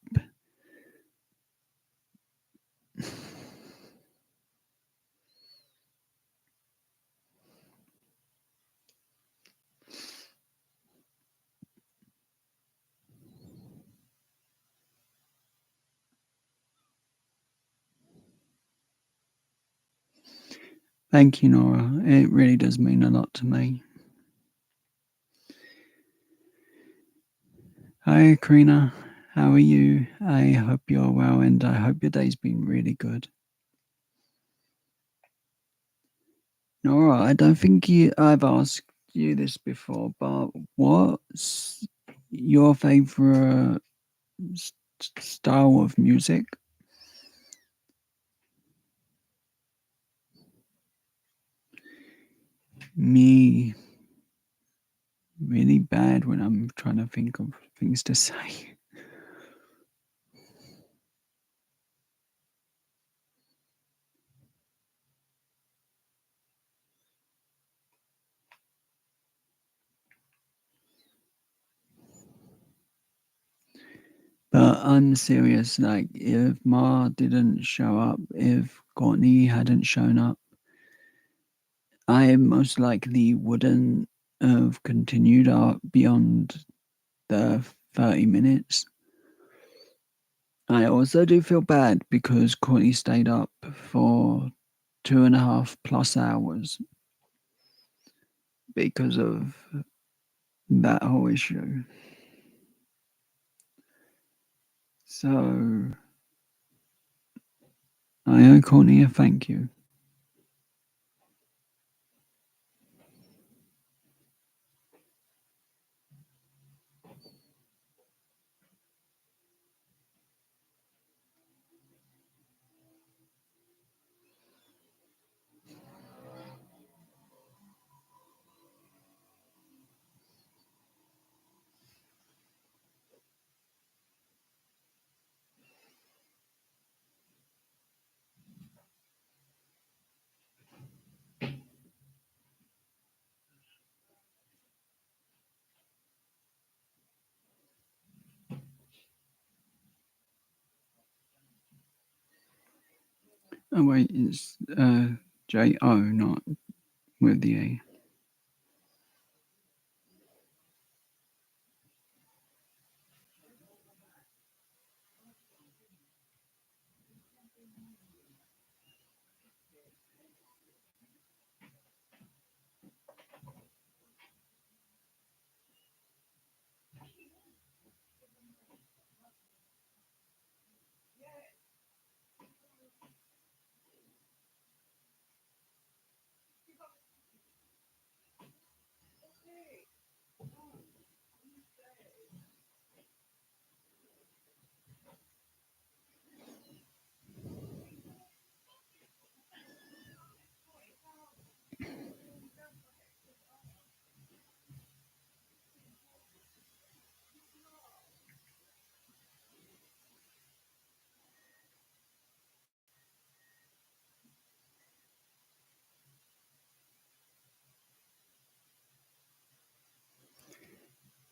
Thank you, Nora. It really does mean a lot to me. Hi, Karina. How are you? I hope you're well and I hope your day's been really good. Nora, I don't think I've asked you this before, but what's your favorite style of music? Me, really bad when I'm trying to think of things to say. But I'm serious, like, if Ma didn't show up, if Courtney hadn't shown up, I most likely wouldn't have continued up beyond the 30 minutes. I also do feel bad because Courtney stayed up for 2.5+ hours because of that whole issue. So I owe Courtney a thank you. Oh wait, it's J-O, not with the A.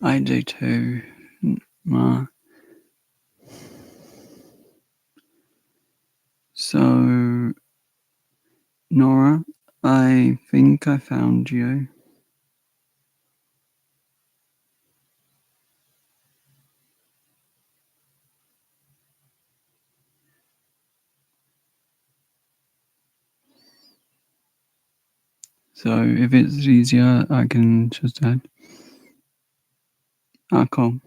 I do too. Uh, so, Nora, I think I found you. So if it's easier, I can just add. Cool.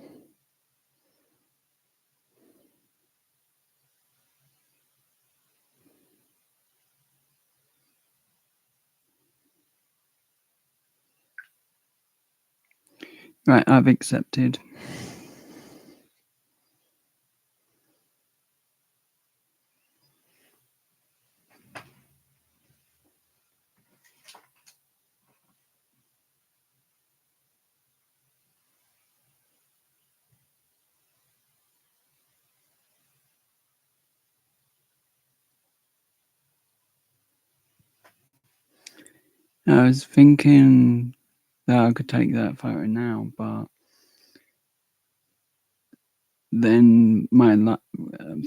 Right, I've accepted. I was thinking that I could take that photo now, but then my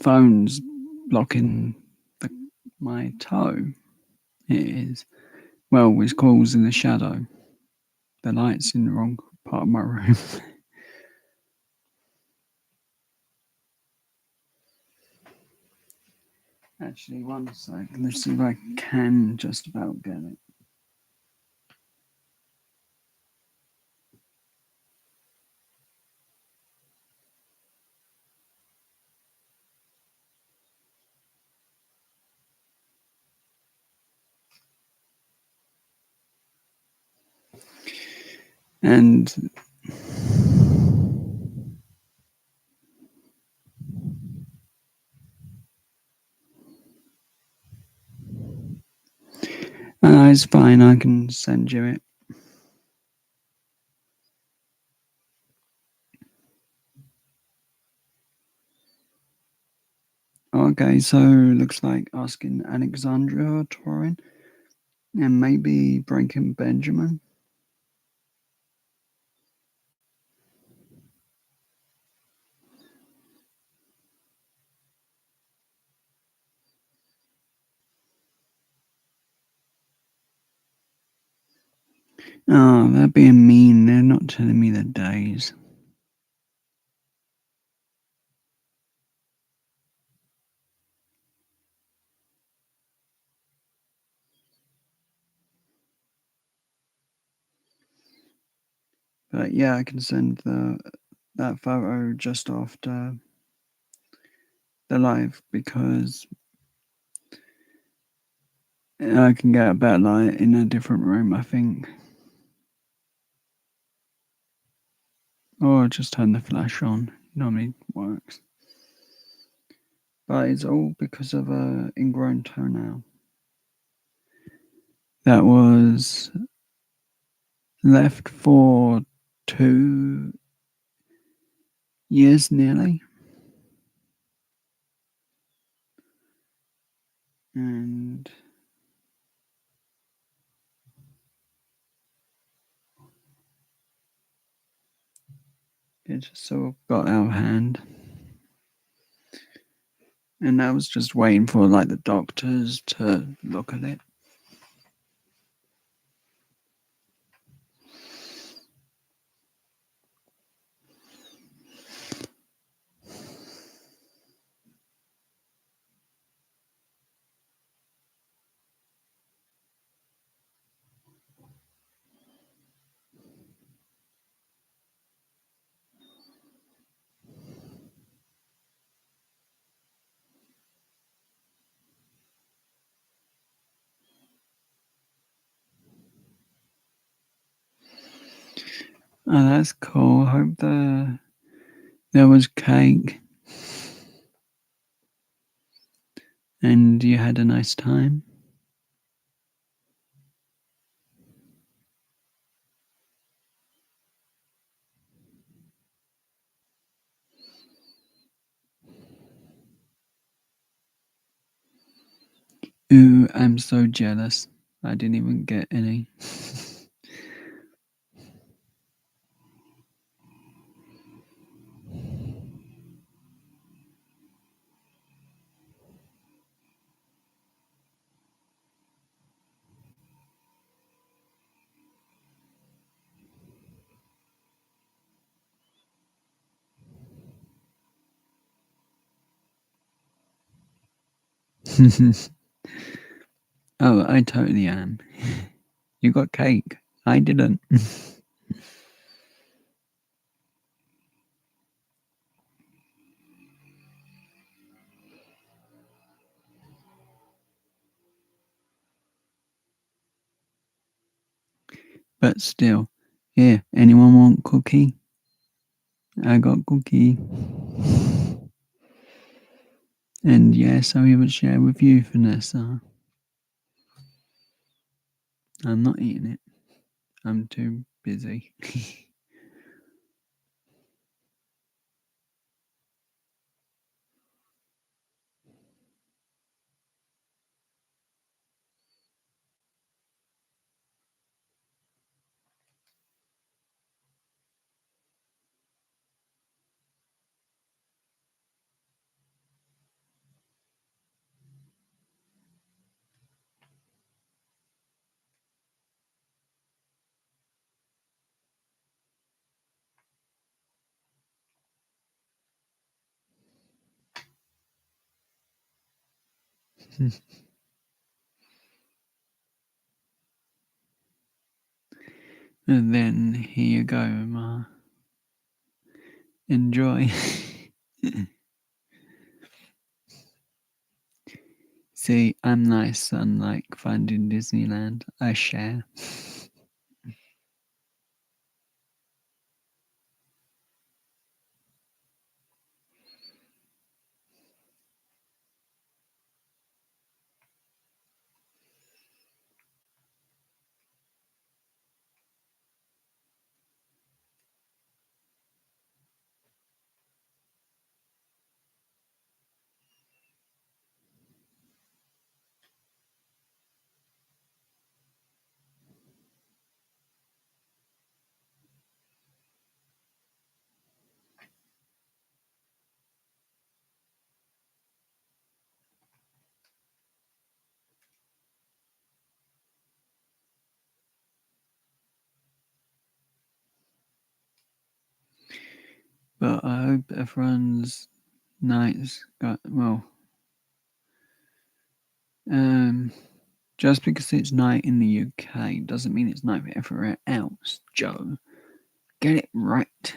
phone's blocking my toe. It is. Well, it's causing the shadow. The light's in the wrong part of my room. Actually, one sec. Let's see if I can just about get it. And it's fine. I can send you it. Okay, so looks like asking Alexandria Torin and maybe Breaking Benjamin. Oh, they're being mean. They're not telling me the days. But yeah, I can send that photo just after the live because I can get a better light in a different room, I think. Or just turn the flash on. Normally works. But it's all because of a ingrown toenail. That was left for 2 years nearly. And it just sort of got out of hand. And I was just waiting for like the doctors to look at it. Oh, that's cool. I hope there was cake and you had a nice time. Ooh, I'm so jealous. I didn't even get any. Oh, I totally am. You got cake. I didn't. But still, here, anyone want cookie? I got cookie. And yes, I haven't shared with you, Vanessa. I'm not eating it. I'm too busy. And then here you go, Ma. Enjoy. See, I'm nice, unlike Finding Disneyland. I share. But I hope everyone's nights got well. Just because it's night in the UK doesn't mean it's night everywhere else, Joe. Get it right.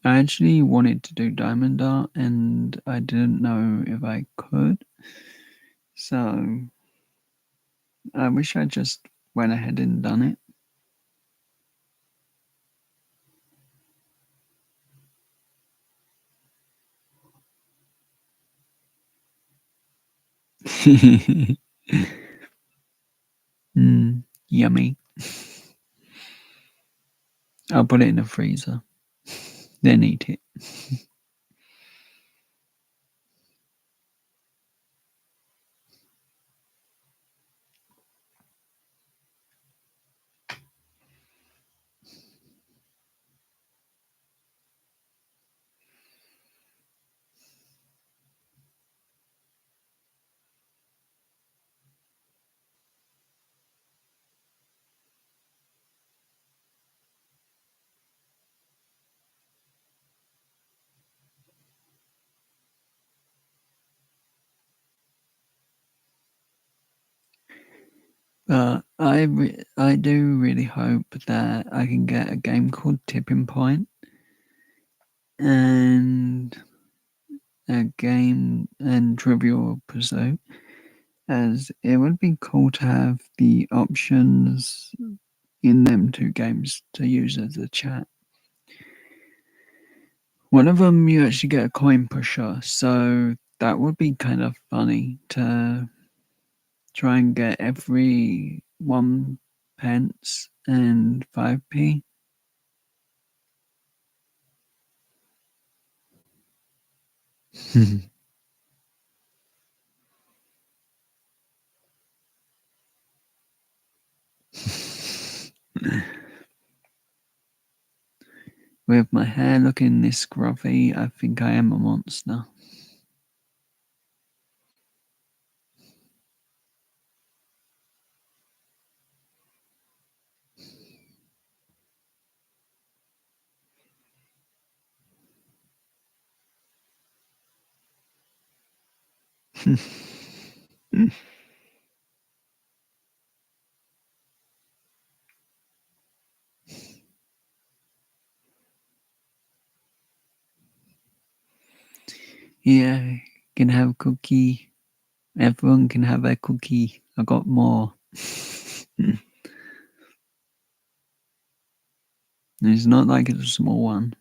I actually wanted to do diamond art and I didn't know if I could. So I wish I just went ahead and done it. Yummy. I'll put it in the freezer, then eat it. But I do really hope that I can get a game called Tipping Point and a game and Trivial Pursuit, as it would be cool to have the options in them two games to use as a chat. One of them you actually get a coin pusher, so that would be kind of funny to try and get every 1 pence and 5p. With my hair looking this scruffy, I think I am a monster. Yeah, can have cookie. Everyone can have a cookie. I got more. It's not like it's a small one.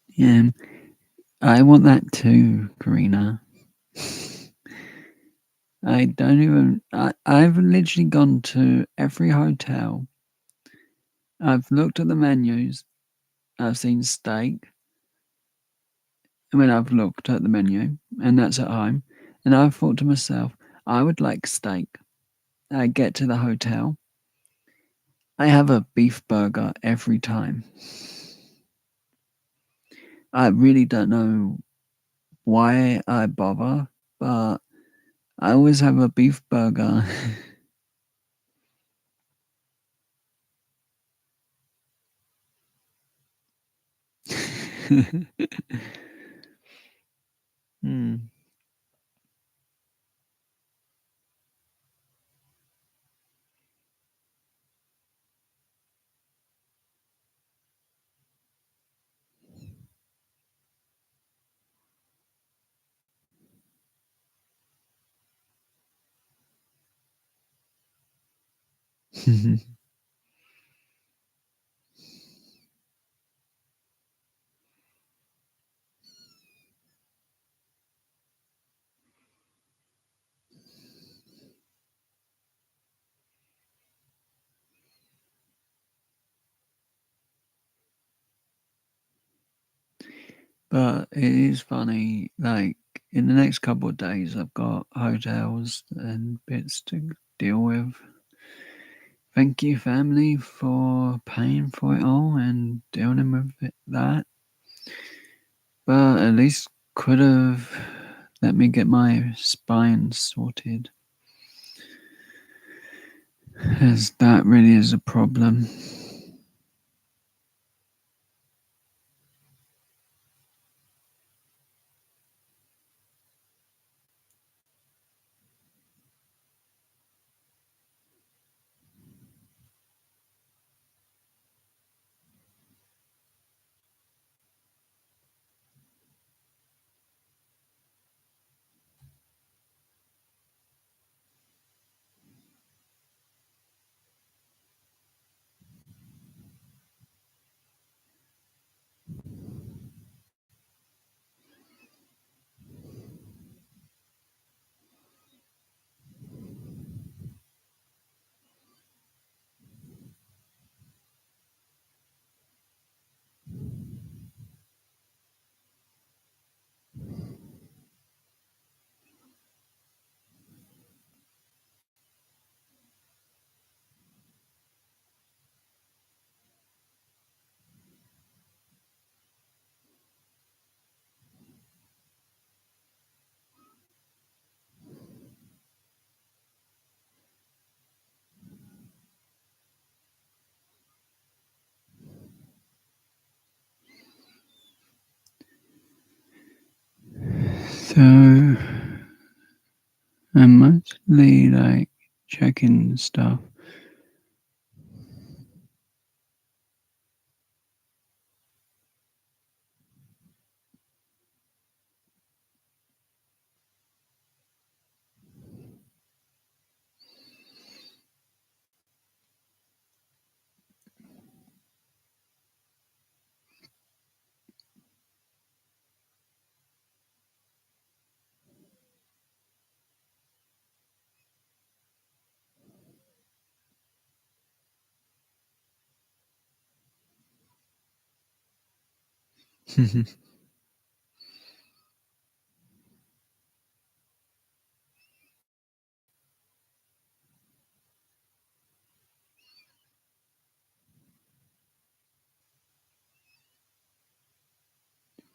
Yeah, I want that too, Karina. I don't even. I've literally gone to every hotel. I've looked at the menus. I've seen steak. I mean, I've looked at the menu, and that's at home. And I've thought to myself, I would like steak. I get to the hotel. I have a beef burger every time. I really don't know why I bother, but I always have a beef burger. Hmm. But it is funny, like in the next couple of days, I've got hotels and bits to deal with. Thank you, family, for paying for it all and dealing with that. But at least could have let me get my spine sorted, as that really is a problem. So I'm mostly like checking stuff.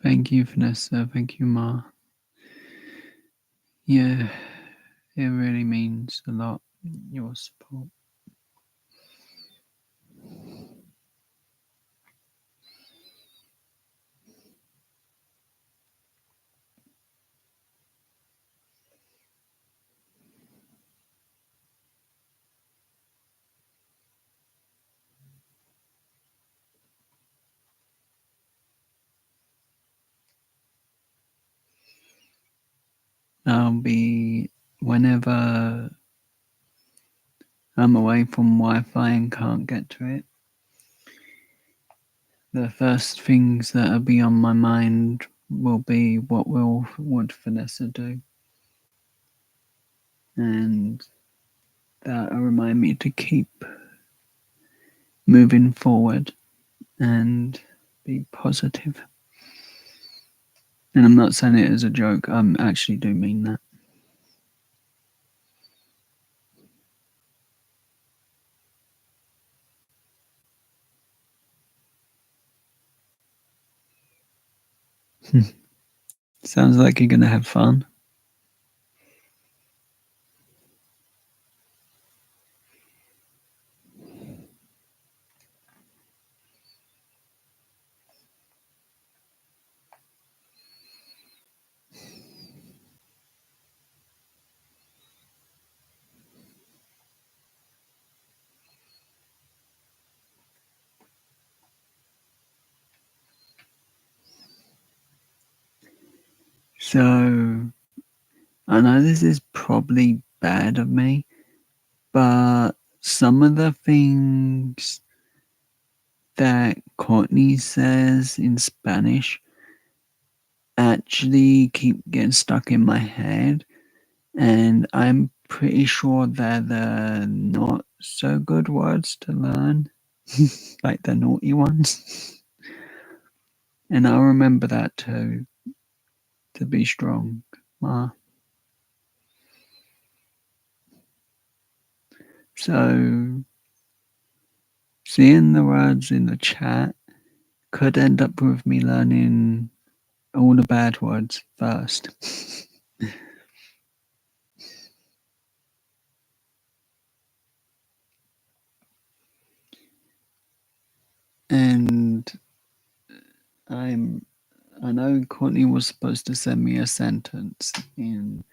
Thank you, Vanessa. Thank you, Ma. Yeah, it really means a lot, your support. I'll be, whenever I'm away from Wi Fi and can't get to it, the first things that'll be on my mind will be would Vanessa do? And that'll remind me to keep moving forward and be positive. And I'm not saying it as a joke, I actually do mean that. Sounds like you're going to have fun. So, I know this is probably bad of me, but some of the things that Courtney says in Spanish actually keep getting stuck in my head, and I'm pretty sure they're the not so good words to learn, like the naughty ones. And I'll remember that too, to be strong. Ma. So, seeing the words in the chat could end up with me learning all the bad words first. And I'm I know Courtney was supposed to send me a sentence in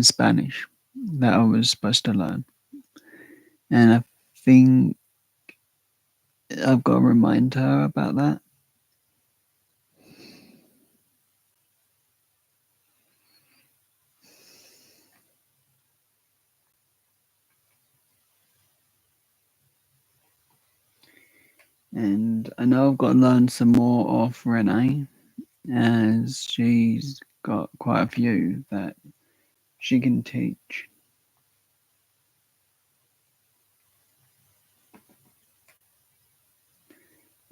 Spanish that I was supposed to learn. And I think I've got to remind her about that. And I know I've got to learn some more off Renee, as she's got quite a few that she can teach.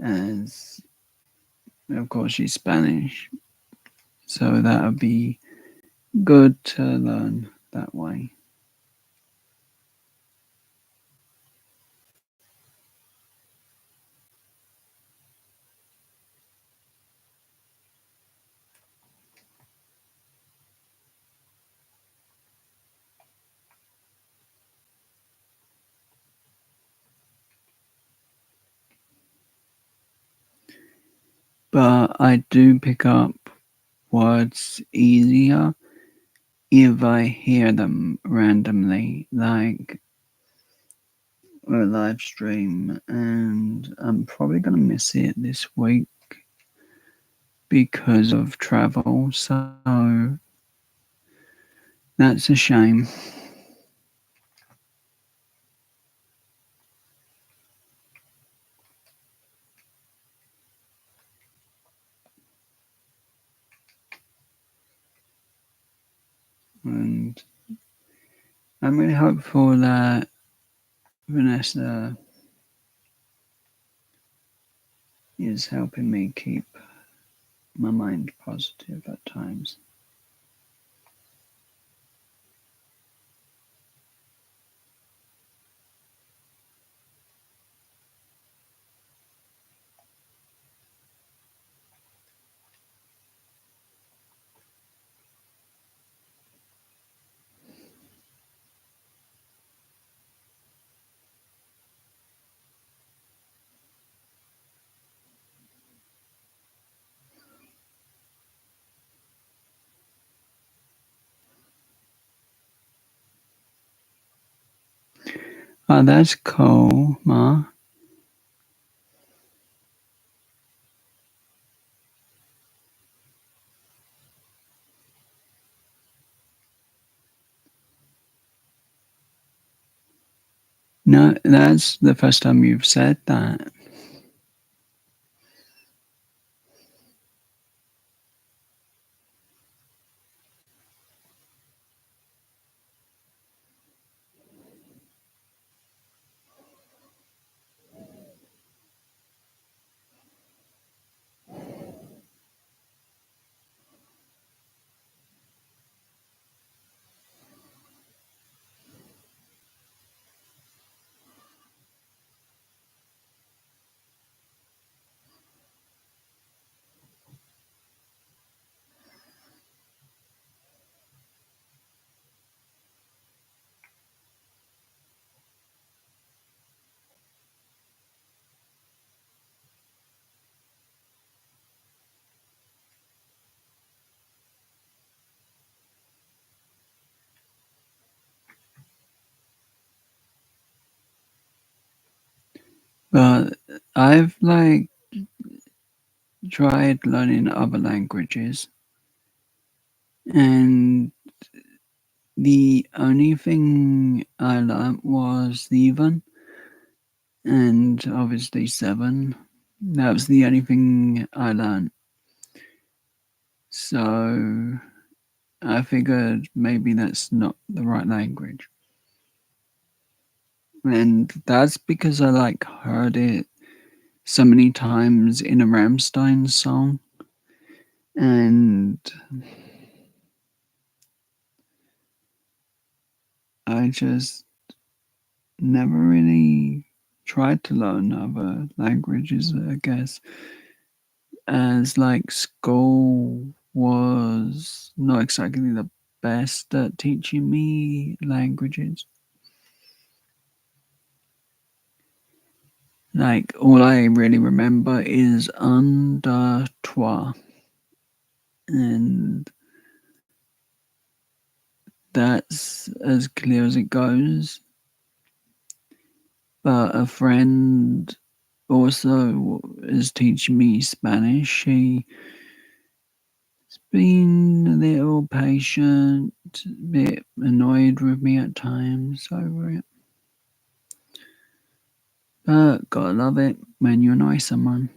As of course she's Spanish, so that would be good to learn that way. But I do pick up words easier if I hear them randomly, like a live stream, and I'm probably gonna miss it this week because of travel. So that's a shame. And I'm really hopeful that Vanessa is helping me keep my mind positive at times. Oh, that's cool, Ma. No, that's the first time you've said that. But I've like tried learning other languages, and the only thing I learnt was Even and obviously Seven. That was the only thing I learnt. So I figured maybe that's not the right language. And that's because I like heard it so many times in a Rammstein song. And I just never really tried to learn other languages, I guess, as like school was not exactly the best at teaching me languages. Like all I really remember is un, da, toi, and that's as clear as it goes. But a friend also is teaching me Spanish. She's been a little patient, a bit annoyed with me at times over it. But gotta love it when you annoy someone.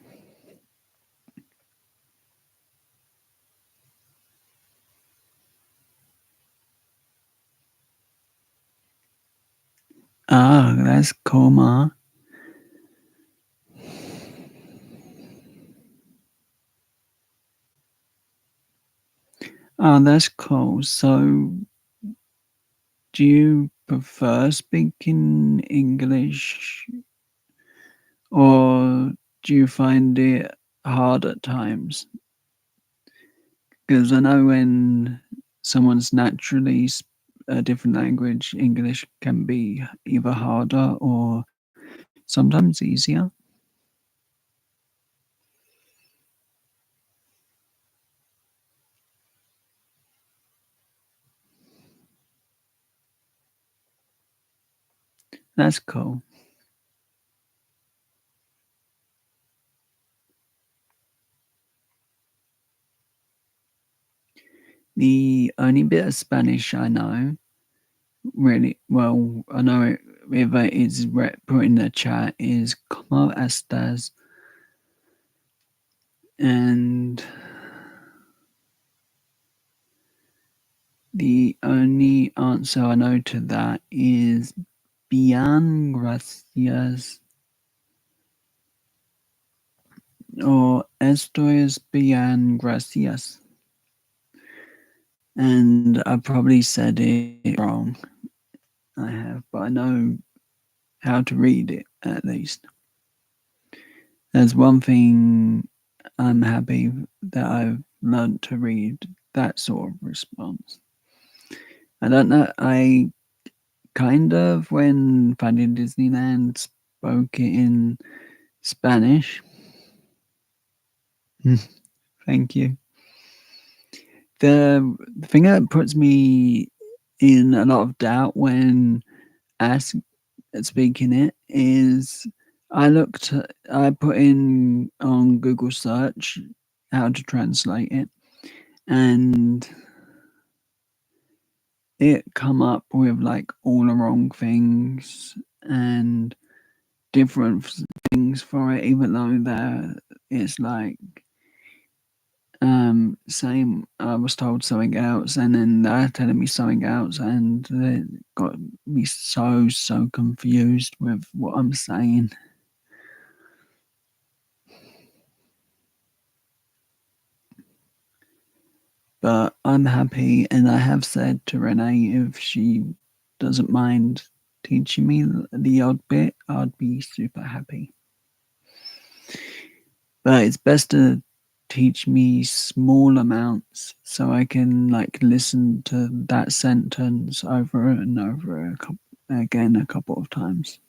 Ah, that's cool, Ma. Oh, that's cool. So, do you prefer speaking English or do you find it hard at times? Because I know when someone's naturally a different language, English can be either harder or sometimes easier. That's cool. The only bit of Spanish I know really well, I know it if it is put in the chat is "Cómo estás?" and the only answer I know to that is "Bien, gracias" or "Estoy bien, gracias." And I probably said it wrong. I have, but I know how to read it at least. There's one thing I'm happy that I've learned to read that sort of response. I don't know. I kind of, when Finding Disneyland, spoke it in Spanish. Thank you. The thing that puts me in a lot of doubt when asked speaking it is I put in on Google search how to translate it, and it come up with like all the wrong things and different things for it, even though there it's like same I was told something else and then they're telling me something else and it got me so confused with what I'm saying. But I'm happy, and I have said to Renee if she doesn't mind teaching me the odd bit, I'd be super happy. But it's best to teach me small amounts so I can like listen to that sentence over and over again a couple of times.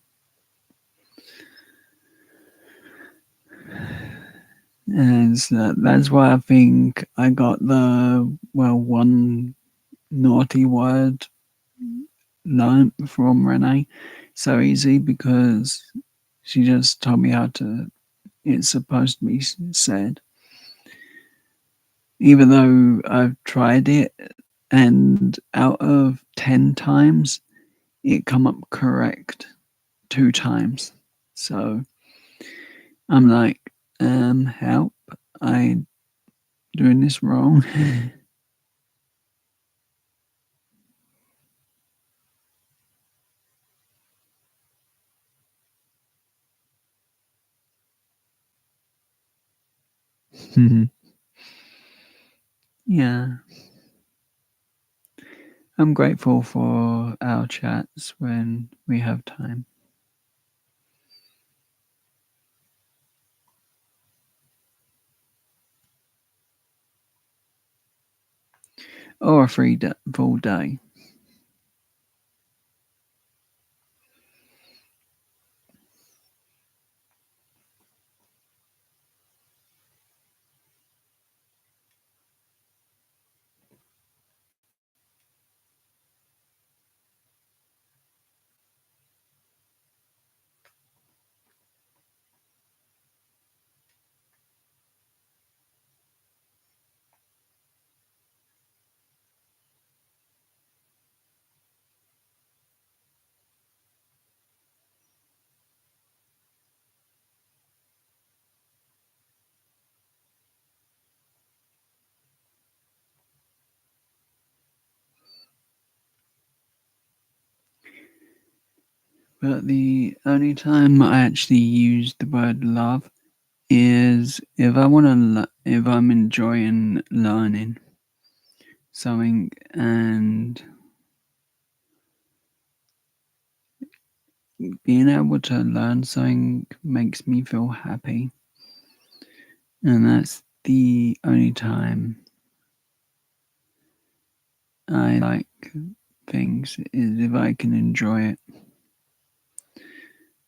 And so that's why I think I got the one naughty word learned from Renee so easy because she just told me how to it's supposed to be said. Even though I've tried it and out of 10 times it come up correct 2 times. So I'm like, help, I doing this wrong. Yeah. I'm grateful for our chats when we have time. Or a full day. But the only time I actually use the word love is if if I'm enjoying learning something and being able to learn something makes me feel happy. And that's the only time I like things is if I can enjoy it.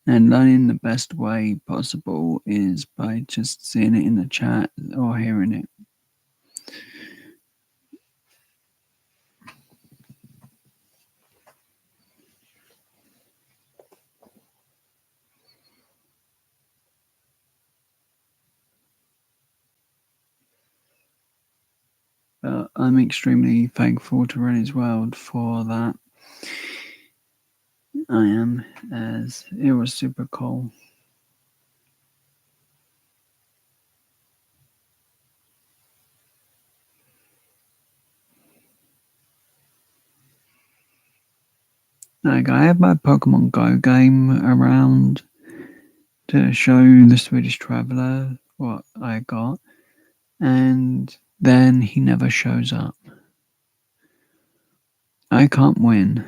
And learning the best way possible is by just seeing it in the chat or hearing it. I'm extremely thankful to Rennie's World for that. I am, as it was super cool. Like, I have my Pokemon Go game around to show the Swedish Traveller what I got, and then he never shows up. I can't win.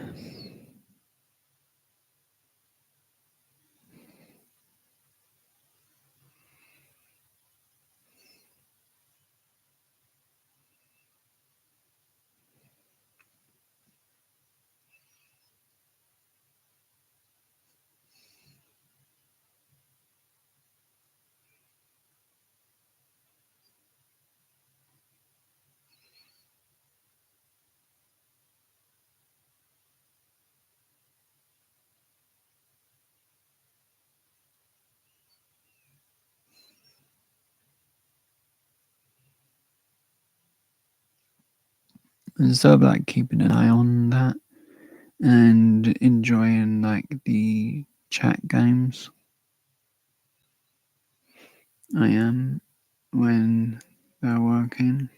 And so, like, keeping an eye on that and enjoying, like, the chat games. I am when they're working.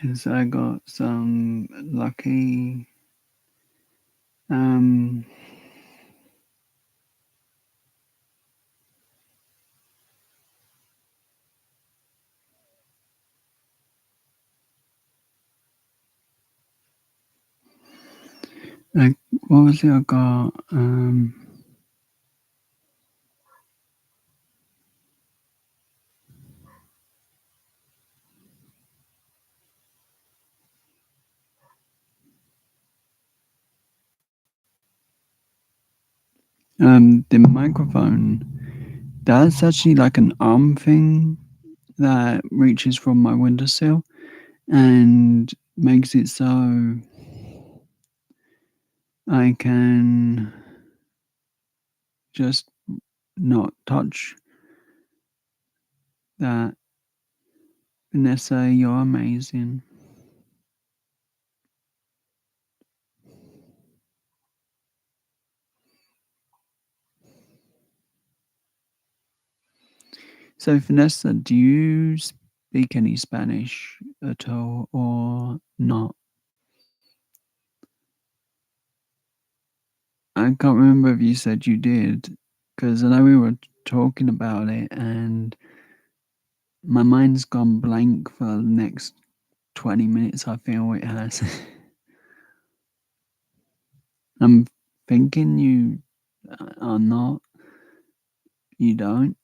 And so I got some lucky um like, what was it I got? The microphone, that's actually like an arm thing that reaches from my windowsill and makes it so I can just not touch that. Vanessa, you're amazing. So, Vanessa, do you speak any Spanish at all or not? I can't remember if you said you did, because I know we were talking about it and my mind's gone blank for the next 20 minutes, I feel it has. I'm thinking you are not. You don't.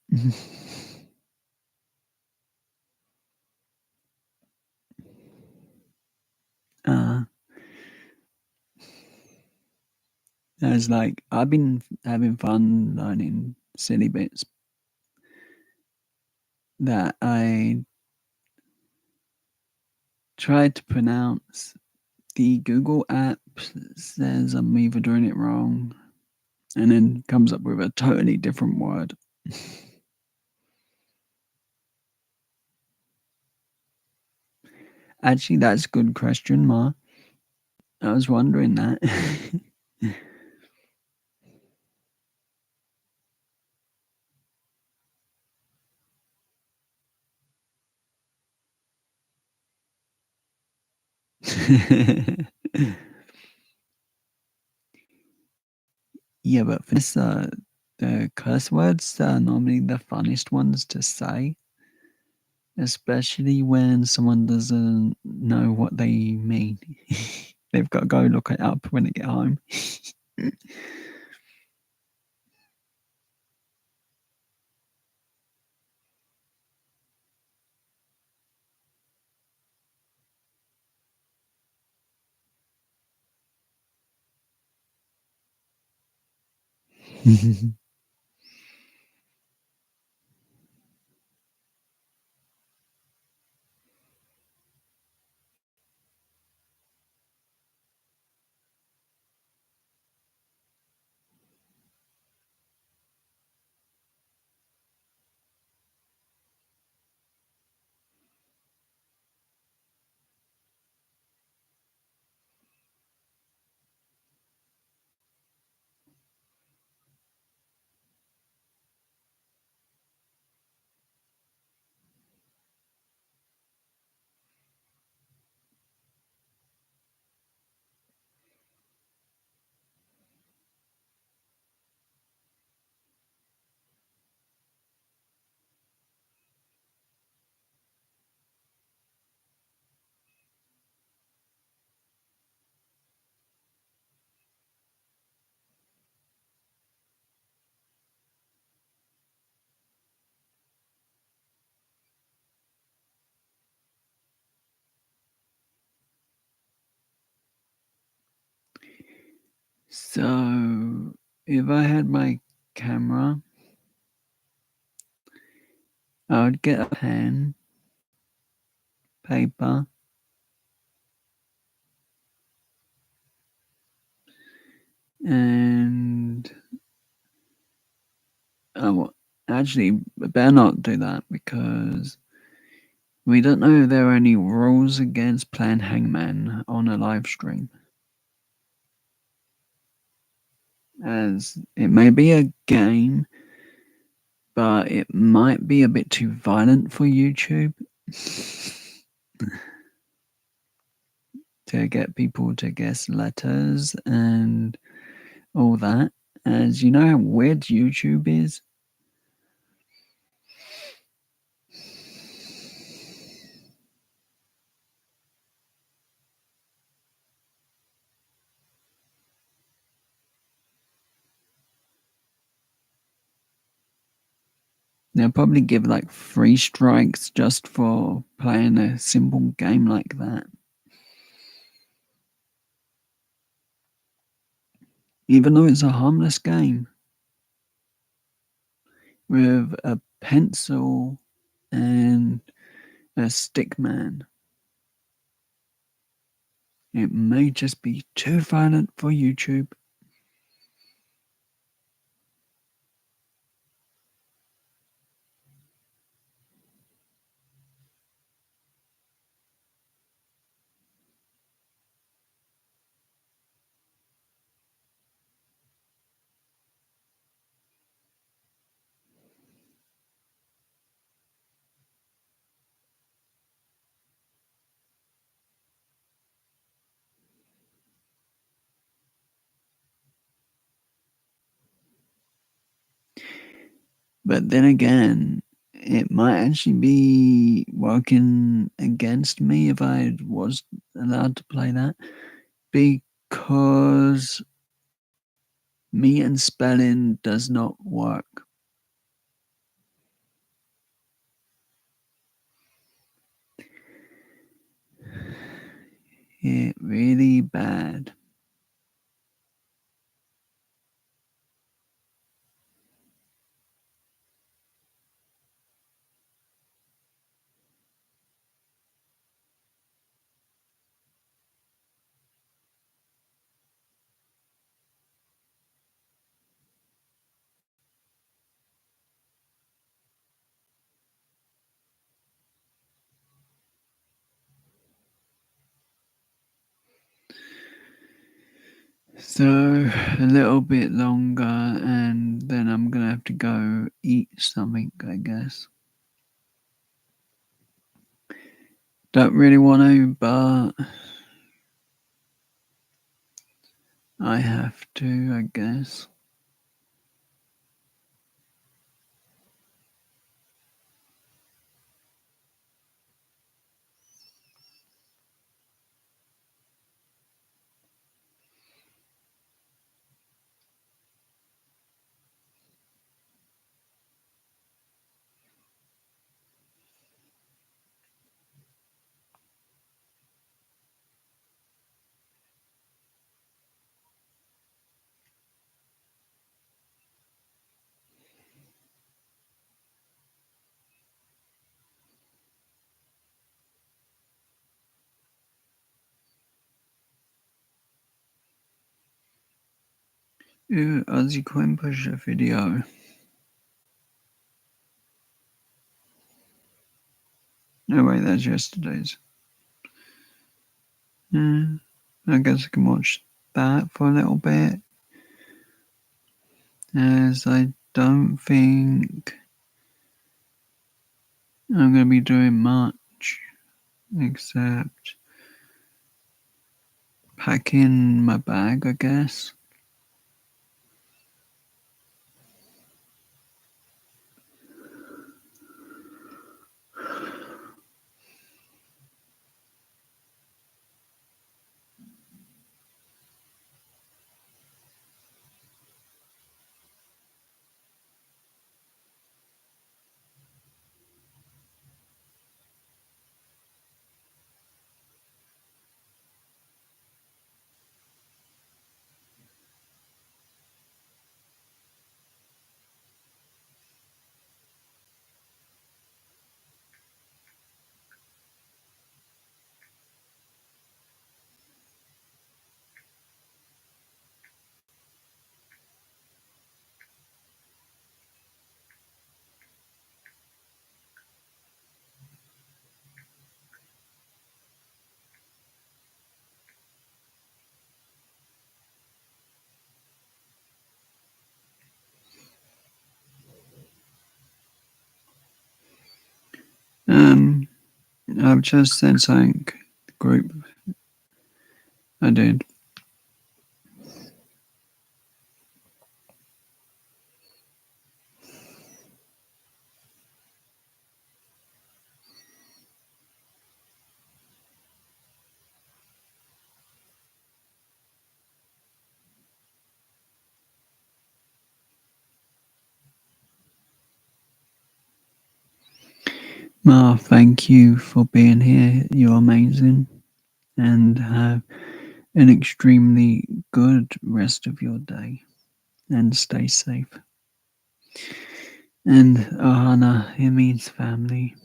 uh, it's like I've been having fun learning silly bits that I tried to pronounce. The Google app says I'm either doing it wrong and then comes up with a totally different word. Actually, that's a good question, Ma. I was wondering that. Yeah, but for this, the curse words are normally the funniest ones to say, especially when someone doesn't know what they mean. They've got to go look it up when they get home. So, if I had my camera, I would get a pen, paper, and oh, actually, I better not do that because we don't know if there are any rules against playing Hangman on a live stream, as it may be a game, but it might be a bit too violent for YouTube to get people to guess letters and all that. As you know how weird YouTube is. They'll probably give like 3 strikes just for playing a simple game like that. Even though it's a harmless game with a pencil and a stick man. It may just be too violent for YouTube. But then again, it might actually be working against me if I was allowed to play that because me and spelling does not work. It really bad. So a little bit longer, and then I'm gonna have to go eat something, I guess. Don't really want to, but I have to, I guess. Ozzy Quinn pushed a video. No, wait, that's yesterday's. I guess I can watch that for a little bit, as I don't think I'm going to be doing much except packing my bag, I guess. Um, I've just sent something the group. I did. Ma, thank you for being here. You're amazing. And have an extremely good rest of your day. And stay safe. And Ohana, it means family.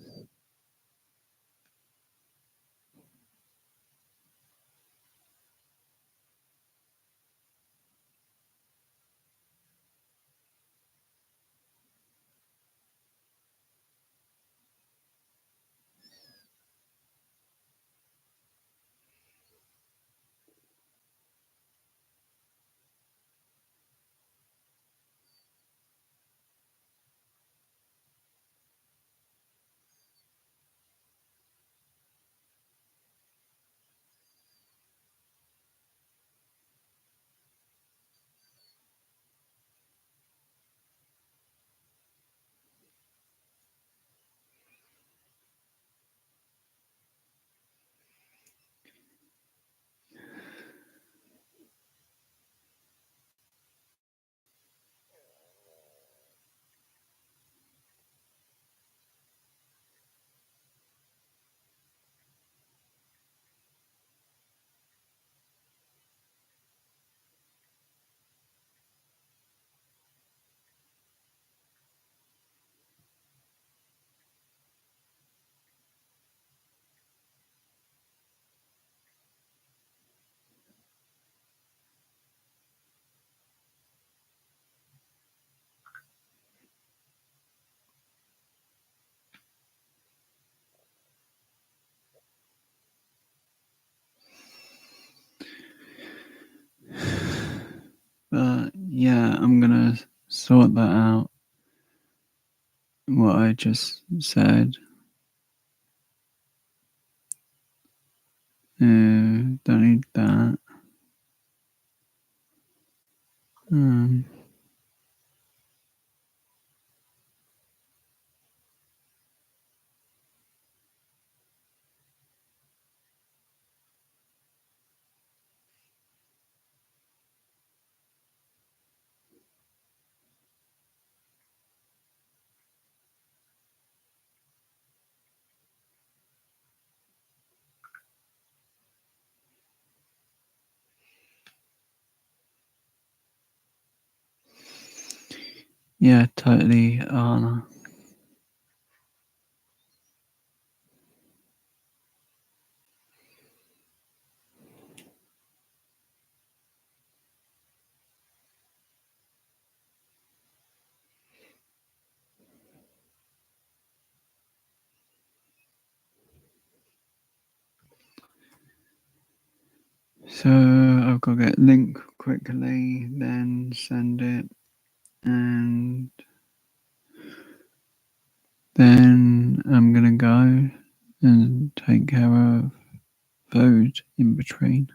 But yeah, I'm gonna sort that out. What I just said. Don't need that. Um, yeah, totally, Anna. So I've got to get a link quickly, then send it, and then I'm gonna go and take care of food in between.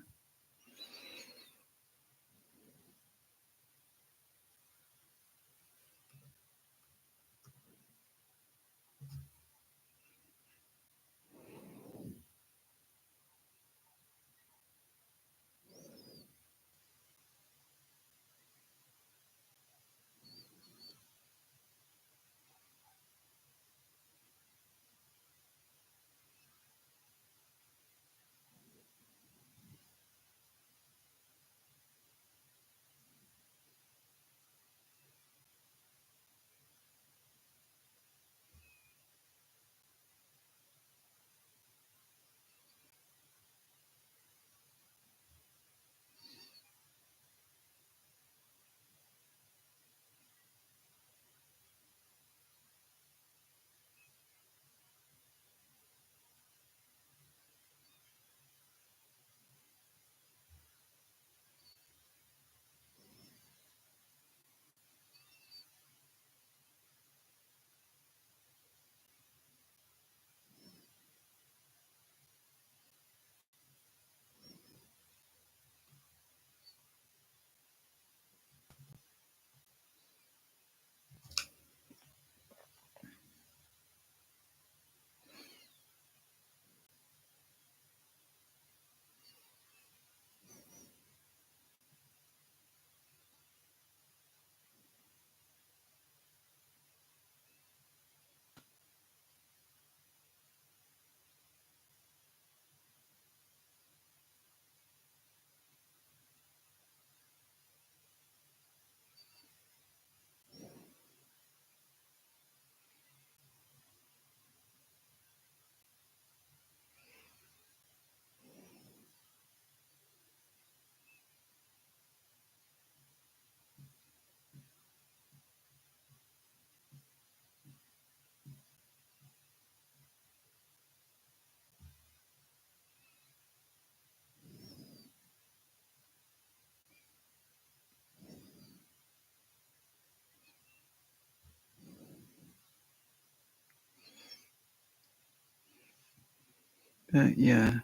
But yeah,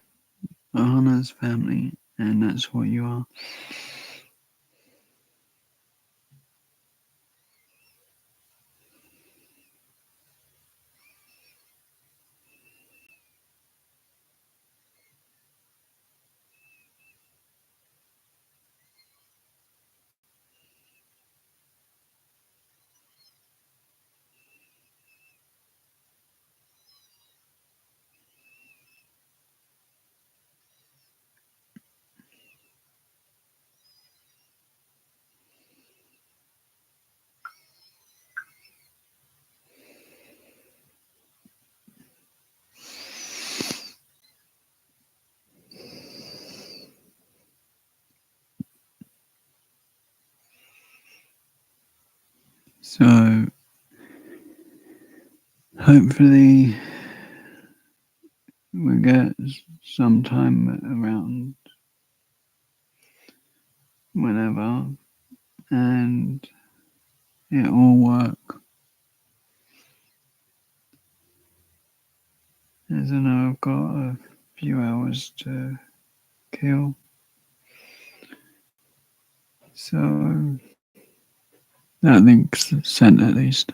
Ahana's family, and that's what you are. So hopefully we get some time around whenever, and it all work. As I know I've got a few hours to kill, so that link's sent at least.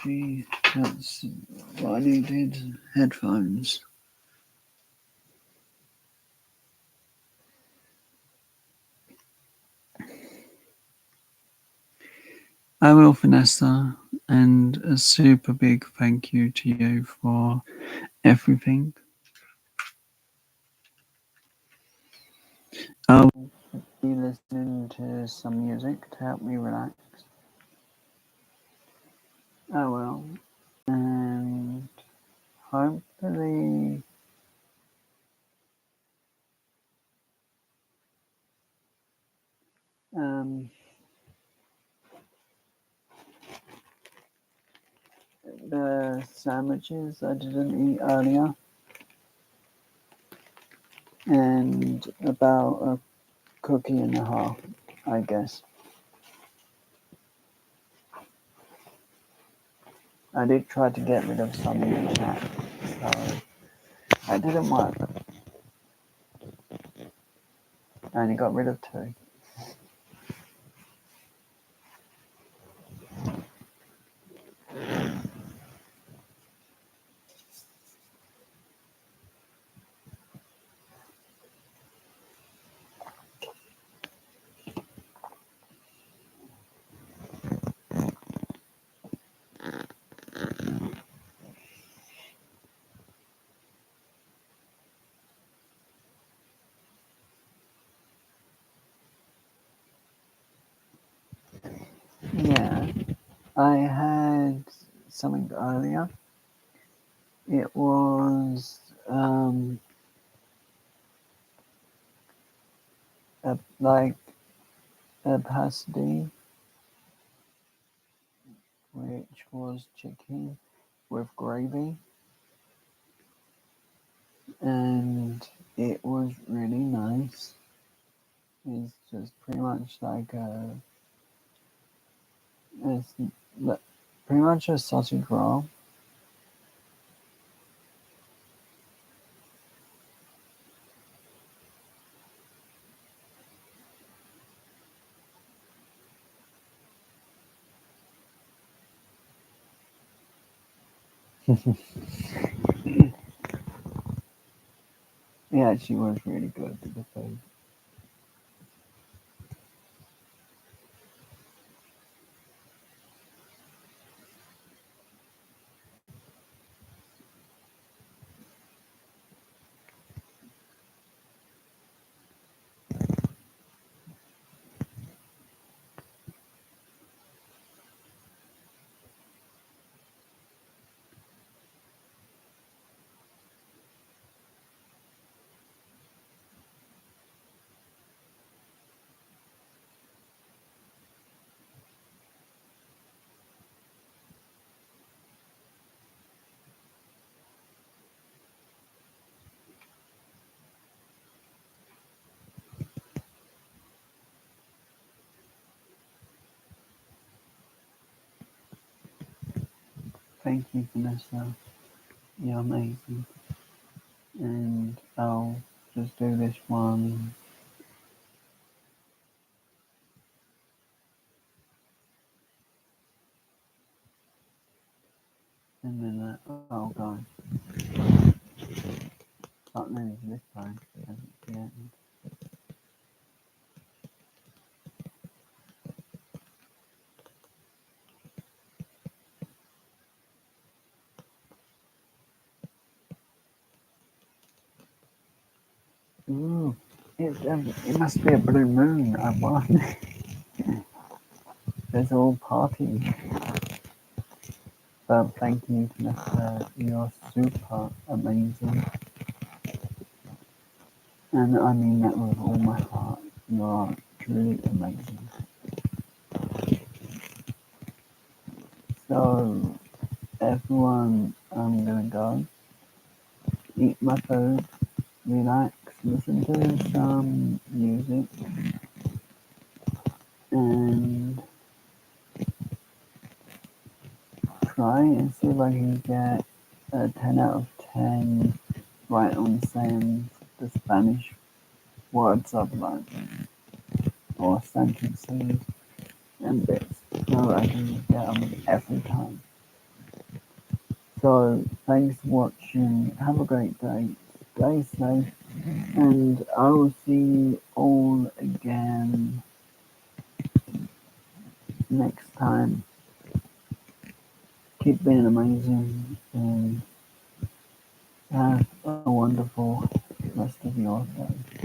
technology. That's what I needed. Headphones. I will, Vanessa, and a super big thank you to you for everything. I'll be listening to some music to help me relax. I will. And hopefully um, the sandwiches I didn't eat earlier and about a cookie and a half, I guess. I did try to get rid of some in the chat, so I didn't work. I only got rid of two. Yeah, I had something earlier. It was like a pasty, which was chicken with gravy, and it was really nice. It's just pretty much like it's pretty much a sausage roll. It actually was really good, the food. Thank you, Vanessa. You're amazing. And I'll just do this one. And then I'll go. Not really this time. Yeah. Ooh, it must be a blue moon. I won. There's all partying. But thank you, Vanessa. You're super amazing. And I mean that with all my heart. You are truly amazing. So, everyone, I'm gonna go eat my food, relax, listen to some music, and try and see if I can get a 10 out of 10 right on saying the Spanish words I've learned, or sentences and bits, so I can get them every time. So thanks for watching. Have a great day. Stay safe, and I will see you all again next time. Keep being amazing and have a wonderful rest of your day.